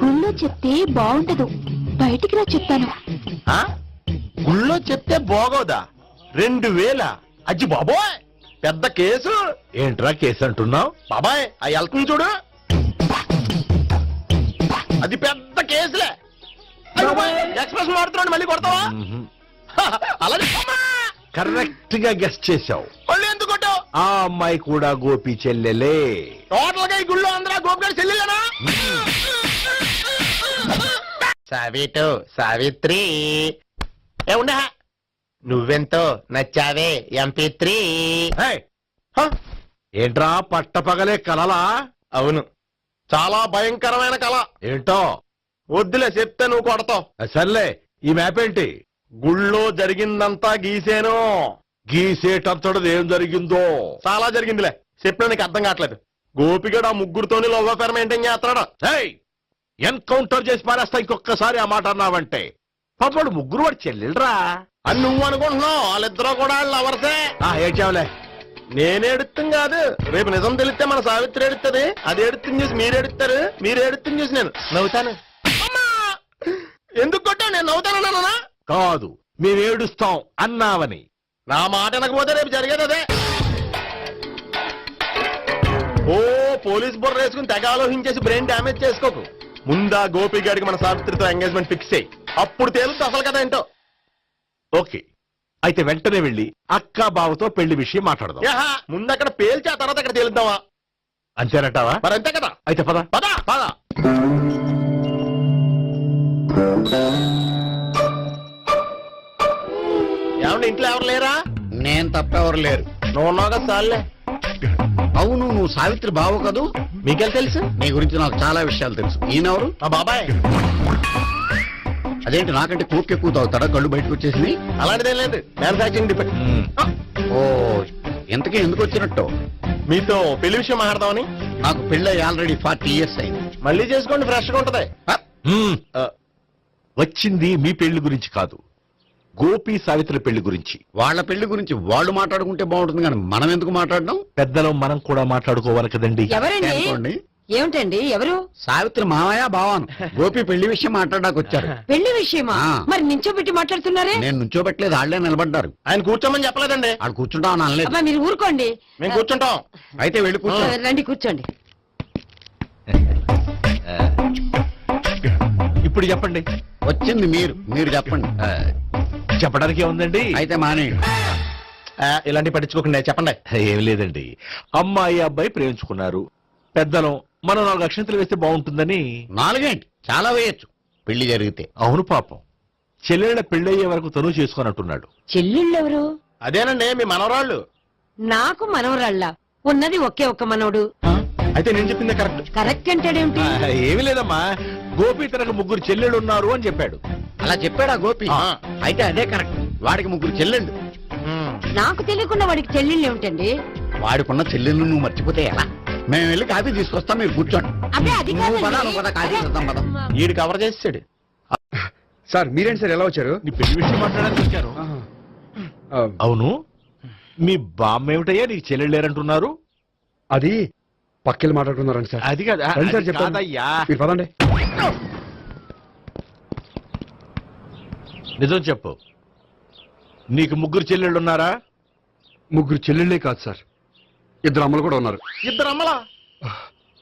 గుళ్ళో చెప్తే బాగుంటదు, బయటికి రా చెప్తాను. గుళ్ళో చెప్తే బాగోదా? 2000? అజ్జి బాబోయ్, పెద్ద కేసు. ఏంట్రా కేసు అంటున్నావు? బాబాయ్ ఆ వెళ్తుంది చూడు, అది పెద్ద కేసులే. ఎక్స్ప్రెస్ మాడుతున్నాడు, మళ్ళీ కొడతావా? అలా కరెక్ట్ గా గెస్ట్ చేశావు. మళ్ళీ ఎందుకు కొట్టావు? ఆ అమ్మాయి కూడా గోపి చెల్లెలే. టోటల్ గా ఈ గుళ్ళో అందరూ గోపిగాడి చెల్లెలేనా? సావిటు, సావిత్రి ఉండే, నువ్వెంతో నచ్చావే MP3. ఏంట్రా పట్టపగలే కలలా? అవును, చాలా భయంకరమైన కళ. ఏంటో? వద్దులే, చెప్తే నువ్వు కొడతావు. సర్లే, ఈ మ్యాప్ ఏంటి? గుళ్ళో జరిగిందంతా గీసేను. గీసేటంతటది ఏం జరిగిందో? చాలా జరిగిందిలే, చెప్పినా నీకు అర్థం కావట్లేదు. గోపిగడు ఆ ముగ్గురుతోని లవ్ అఫేర్ మెయింటైన్ చేస్తున్నాడు. ఎన్కౌంటర్ చేసి పారేస్తా ఇంకొకసారి ఆ మాట అన్నావంటే. పాపడు ముగ్గురు వాడు చెల్లెలరా అని నువ్వు అనుకుంటున్నావు, వాళ్ళిద్దరూ కూడా లవర్సే. ఏడ్చావులే. నేనే ఎడుతుంది కాదు, రేపు నిజం తెలిస్తే మన సావిత్రి ఎడుతుంది. అది ఎడుతుంది చూసి మీరు ఎడుతారు, మీరు ఎడుతుంది చూసి నేను నవ్వుతాను. ఎందుకు కొట్టా? నేను నవ్వుతానన్నా? కాదు, మేము ఏడుస్తాం అన్నావని. నా మాట అనకపోతే రేపు జరిగేది అదే. ఓ పోలీస్ బుర్ర వేసుకుని తెగ ఆలోచించేసి బ్రెయిన్ డ్యామేజ్ చేసుకోకు. ముందా గోపిగాడికి మన సావిత్రితో ఎంగేజ్మెంట్ ఫిక్స్ అయ్యి, అప్పుడు తేలుతుంది అసలు కదా ఏంటో. ఓకే, అయితే వెంటనే వెళ్ళి అక్క బావతో పెళ్లి విషయం మాట్లాడదాం. ముందు అక్కడ పేల్చి ఆ తర్వాత అక్కడ తేలుద్దామా? అంతేనటావా? మరి అంతే కదా. అయితే పద పద పద. ఏమంటే ఇంట్లో ఎవరు లేరా? నేను తప్పెవరు లేరు. నువ్వు ఉన్నావు కదా చాలే. అవును, నువ్వు సావిత్రి బావు కదూ? మీకెళ్ళి తెలుసు? నీ గురించి నాకు చాలా విషయాలు తెలుసు. ఈయనెవరు? మా బాబాయ్. అదేంటి నాకంటే కూక్ ఎక్కువ తాగుతాడా? కళ్ళు బయటకు వచ్చేసింది. అలాంటిదేం లేదు, మ్యానుఫాక్చరింగ్ డిఫెక్ట్. ఓ, ఇంతకీ ఎందుకు వచ్చినట్టు? మీతో పెళ్లి విషయం మాట్లాడదామని. నాకు పెళ్ళి ఆల్రెడీ 40 years అయింది. మళ్ళీ చేసుకోండి, ఫ్రెష్ గా ఉంటది. వచ్చింది మీ పెళ్లి గురించి కాదు, గోపి సావిత్రి పెళ్లి గురించి. వాళ్ళ పెళ్లి గురించి వాళ్ళు మాట్లాడుకుంటే బాగుంటుంది, కానీ మనం ఎందుకు మాట్లాడడం? పెద్దలో మనం కూడా మాట్లాడుకోవాలి కదండి. ఎవరండి? అనుకోండి, ఏమిటండి ఎవరు? సావిత్రి మామయ్య బావాను గోపి పెళ్లి విషయం మాట్లాడడానికి వచ్చారు. పెళ్లి విషయమా? మరి నించోబెట్టి మాట్లాడుతున్నారే? నేను నుంచోబెట్టలేదు, వాళ్ళే నిలబడ్డారు. ఆయన కూర్చోమని చెప్పలేదండి. వాళ్ళు కూర్చుంటామని అనలేదు. అబ్బా మీరు ఊరుకోండి. మేము కూర్చుంటాం. అయితే వెళ్ళి కూర్చో. రండి కూర్చోండి. ఇప్పుడు చెప్పండి. వచ్చింది మీరు చెప్పండి. చెప్పడానికి ఏముందండి? అయితే మానేయండి. ఇలాంటి పట్టించుకోకుండా చెప్పండి. ఏం లేదండి, అమ్మాయి అబ్బాయి ప్రేమించుకున్నారు. పెద్దలం మనం 4 అక్షంతలు వేస్తే బాగుంటుందని. 4 చాలా వేయచ్చు పెళ్లి జరిగితే. అవును పాపం, చెల్లెళ్ళ పెళ్ళయ్యే వరకు తను చేసుకున్నట్టున్నాడు. చెల్లెళ్ళెవరు? అదేనండి మీ మనవరాళ్ళు. నాకు మనవరాళ్ళ ఉన్నది ఒకే ఒక్క మనవడు. అయితే నేను చెప్పిందే కరెక్ట్. కరెక్ట్ అంటాడేమిటి? ఏమి లేదమ్మా, గోపి తనకు 3 చెల్లెళ్ళు ఉన్నారు అని చెప్పాడు. అలా చెప్పాడా గోపి? అయితే అదే కరెక్ట్. వాడికి 3 చెల్లెళ్ళు. నాకు తెలియకుండా వాడికి చెల్లెళ్ళు ఏమిటండి? వాడికున్న చెల్లెళ్ళు నువ్వు మర్చిపోతే ఎలా? మేము వెళ్ళి కాఫీ తీసుకొస్తాం, మీరు కూర్చోండి. అబ్బే అది నువ్వు పద, కాదండి. నువ్వు పద, కాఫీ చేద్దాం పద. ఈడు కవర్ చేసాడు. సార్ మీరేంటి సార్ ఎలా వచ్చారు? నీ పెళ్లి విషయం మాట్లాడడానికి వచ్చారు. అవును, మీ బామ్మ ఏమిటయ్యా నీకు చెల్లెళ్ళు లేరంటున్నారు? అది పక్కెళ్ళి మాట్లాడుతున్నారండి సార్. అది కాదు, రండి సార్ అది చెప్తాను. కాదయ్యా. మీరు పదండి. నిజం చెప్పు, నీకు 3 చెల్లెళ్ళు ఉన్నారా? 3 చెల్లెళ్ళే కాదు సార్, 2 అమ్మలు కూడా ఉన్నారు. 2 అమ్మలా?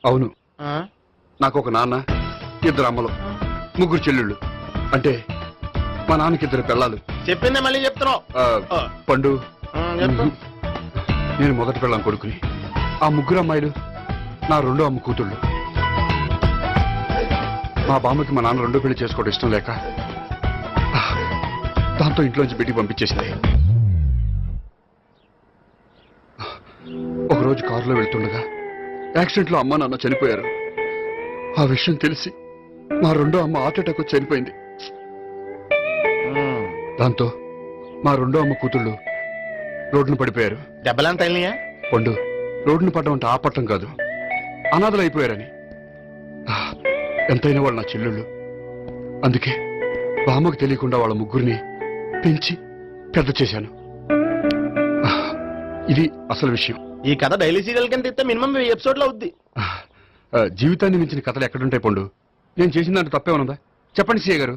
అవును, నాకు ఒక నాన్న, 2 అమ్మలు, 3 చెల్లెళ్ళు. అంటే మా నాన్నకి 2 పిల్లలు. చెప్పిందే మళ్ళీ చెప్తున్నావు. పండు, చెప్పు. నేను మొదటి పిల్లం కొడుకుని. ఆ 3 అమ్మాయిలు నా 2వ అమ్మ కూతుళ్ళు. మా బామ్మకి మా నాన్న 2వ పెళ్లి చేసుకోవడం ఇష్టం లేక దాంతో ఇంట్లోంచి బిడ్డికి పంపించేసింది. ఒకరోజు కారులో వెళ్తుండగా యాక్సిడెంట్లో అమ్మ నాన్న చనిపోయారు. ఆ విషయం తెలిసి మా 2వ అమ్మ హార్ట్ అటాక్ వచ్చి చనిపోయింది. దాంతో మా 2వ అమ్మ కూతుళ్ళు రోడ్డును పడిపోయారు. దెబ్బలంత అయినాయా? పండు, రోడ్డును పడ్డం అంటే ఆపట్టం కాదు, అనాథలు అయిపోయారని. ఎంతైనా వాళ్ళు నా చెల్లెళ్ళు. అందుకే బామ్మకు తెలియకుండా వాళ్ళ 3 పెంచి పెద్ద చేశాను. ఇది అసలు విషయం. ఈ కథ డైలీ సీరియల్ కింద ఇస్తే మినిమం 1000 ఎపిసోడ్లు అవుద్ది. జీవితాన్ని మించిన కథలు ఎక్కడుంటాయి పండు? నేను చేసిన దాంట్లో తప్పే ఉన్నదా? చెప్పండి సీఏ గారు,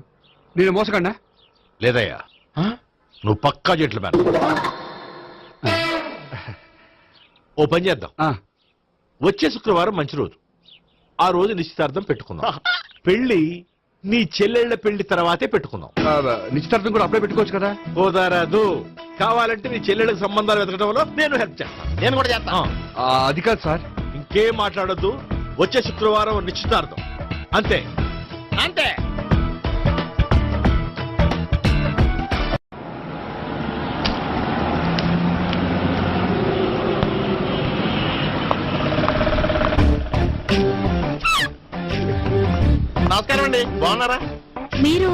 నేను మోసకండా? లేదయ్యా, నువ్వు పక్కా జెట్లు మ్యాన్. ఓ పని చేద్దాం, వచ్చే శుక్రవారం మంచి రోజు. ఆ రోజు నిశ్చితార్థం పెట్టుకుందాం. పెళ్లి నీ చెల్లెళ్ల పెళ్లి తర్వాతే పెట్టుకుందాం. నిశ్చితార్థం కూడా అప్పుడే పెట్టుకోవచ్చు కదా? కుదరదు. కావాలంటే నీ చెల్లెళ్ళకి సంబంధాలు వెతకడంలో నేను హెల్ప్ చేస్తాను. నేను కూడా చేస్తాను. అది కాదు సార్. ఇంకేం మాట్లాడొద్దు. వచ్చే శుక్రవారం నిశ్చితార్థం, అంతే అంతే. నమస్కారం అండి, బాగున్నారా? మీరు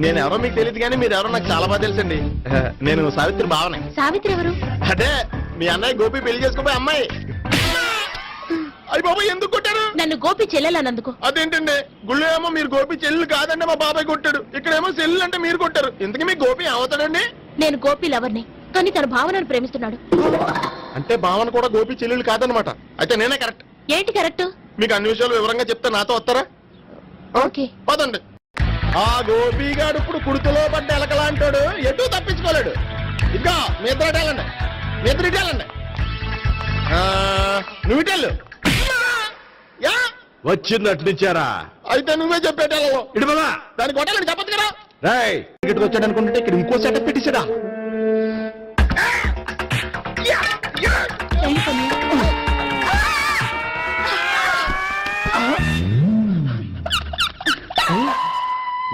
నేను ఎవరో మీకు తెలియదు కానీ మీరు ఎవరో నాకు చాలా బాగా తెలుసండి. నేను సావిత్రి బావనే. సావిత్రి ఎవరు? అదే మీ అన్నయ్య గోపి పెళ్లి చేసుకోపోయి అమ్మాయి. అయ్యి బాబాయ్ ఎందుకు కొట్టారు? నన్ను గోపి చెల్లెలన్నందుకు. అదేంటండి, గుళ్ళు ఏమో మీరు గోపి చెల్లెలు కాదండి మా బాబాయ్ కొట్టాడు, ఇక్కడేమో చెల్లెలు అంటే మీరు కొట్టారు. ఇంతకీ మీ గోపి ఏమవుతాడండి? నేను గోపి లవర్ని, కానీ తన భావనను ప్రేమిస్తున్నాడు. అంటే భావన కూడా గోపి చెల్లెలు కాదనమాట. అయితే నేనే కరెక్ట్. ఏంటి కరెక్ట్? మీకు అన్ని విషయాలు వివరంగా చెప్తే నాతో వస్తారా? ఓకే పదండి. ఆ గోపిగాడు ఇప్పుడు కుడుకులో పడ్డ ఎలకలాంటాడు, ఎటు తప్పించుకోలేడు. ఇంకా మీ ఇద్దరు ఇటాలండి, మీ ఇద్దరు ఇటాలండి. నువ్వు ఇటెళ్ళు. వచ్చిందట్లు ఇచ్చారా? అయితే నువ్వే చెప్పేటాలో ఇటు బాగా దానికి కొట్టాలని చెప్పదు కదా. రాయ్, ఇక్కడికి వచ్చాడు అనుకుంటే ఇక్కడ ఇంకో సెటప్ పెట్టించడా.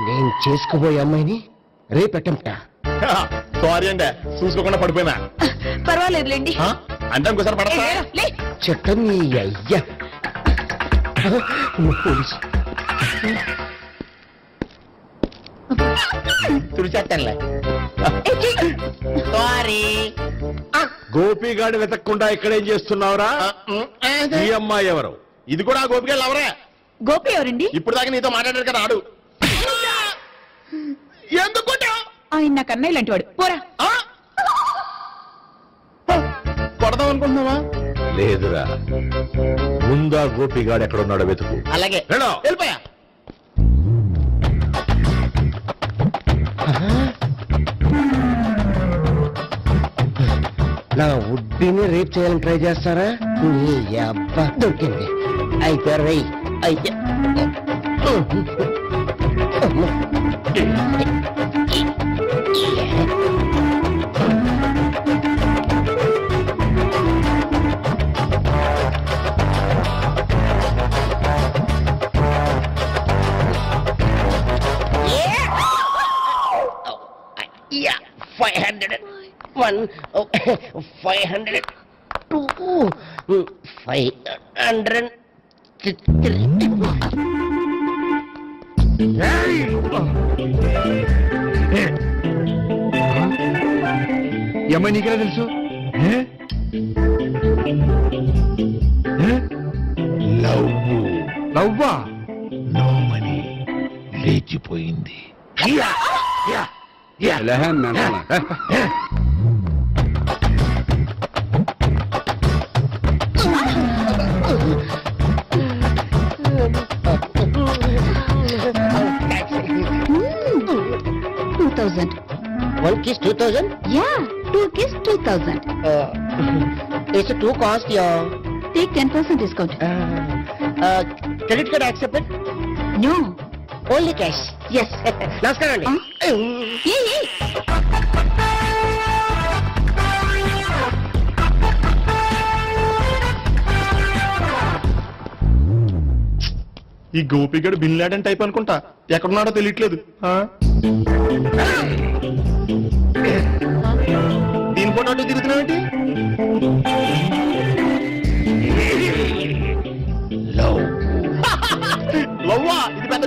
నేను చేసుకోబోయే అమ్మాయిని రేపెట్టంట. సారీ అండి, చూసుకోకుండా పడిపోయినా. పర్వాలేదులేండి. అంటే ఇంకోసారి పడతా. చెట్ట నీ అయ్యా పోలీసు తుడిచేస్తానులే. గోపిగాడు వెతకకుండా ఇక్కడేం చేస్తున్నావురా? ఈ అమ్మాయి ఎవరు? ఇది కూడా గోపిగాళ్ళు ఎవరే? గోపి ఎవరండి? ఇప్పుడు దాకా నీతో మాట్లాడారు కదా ఆడు. ఎందుకు కొట్టావ్? ఆయన నా కన్నయ్య లాంటి వాడు. పోరా. కొడదాం అనుకుంటున్నావా? లేదురా ముందా గోపిగాడు ఎక్కడున్నాడో వెతుకు. అలాగే వెళ్ళు. వెళ్ళిపోయా. నా ఉడ్డిని రేప్ చేయాలని ట్రై చేస్తారా? నీ అబ్బా దొరికింది. అయితే రై అయితే Yeah, 500. 1, 500. 2, 500. 3. ఈ అమ్మాయి నీకెలా తెలుసు? లవ్వా? నోమని లేచిపోయింది. One kiss 2,000? Yeah, 2 kiss 2,000. It's too cost, yeah. Take 10% discount. Credit card accepted? No. Only cash. Yes. నమస్కారం అండి. Hey. ఈ గోపిగడు బిన్ లాడెన్ టైప్ అనుకుంటా. ఎక్కడున్నాడో తెలియట్లేదు. దీని ఫోటో అటు తిరుగుతున్నావేంటి? లవ్వా ఇది పెద్ద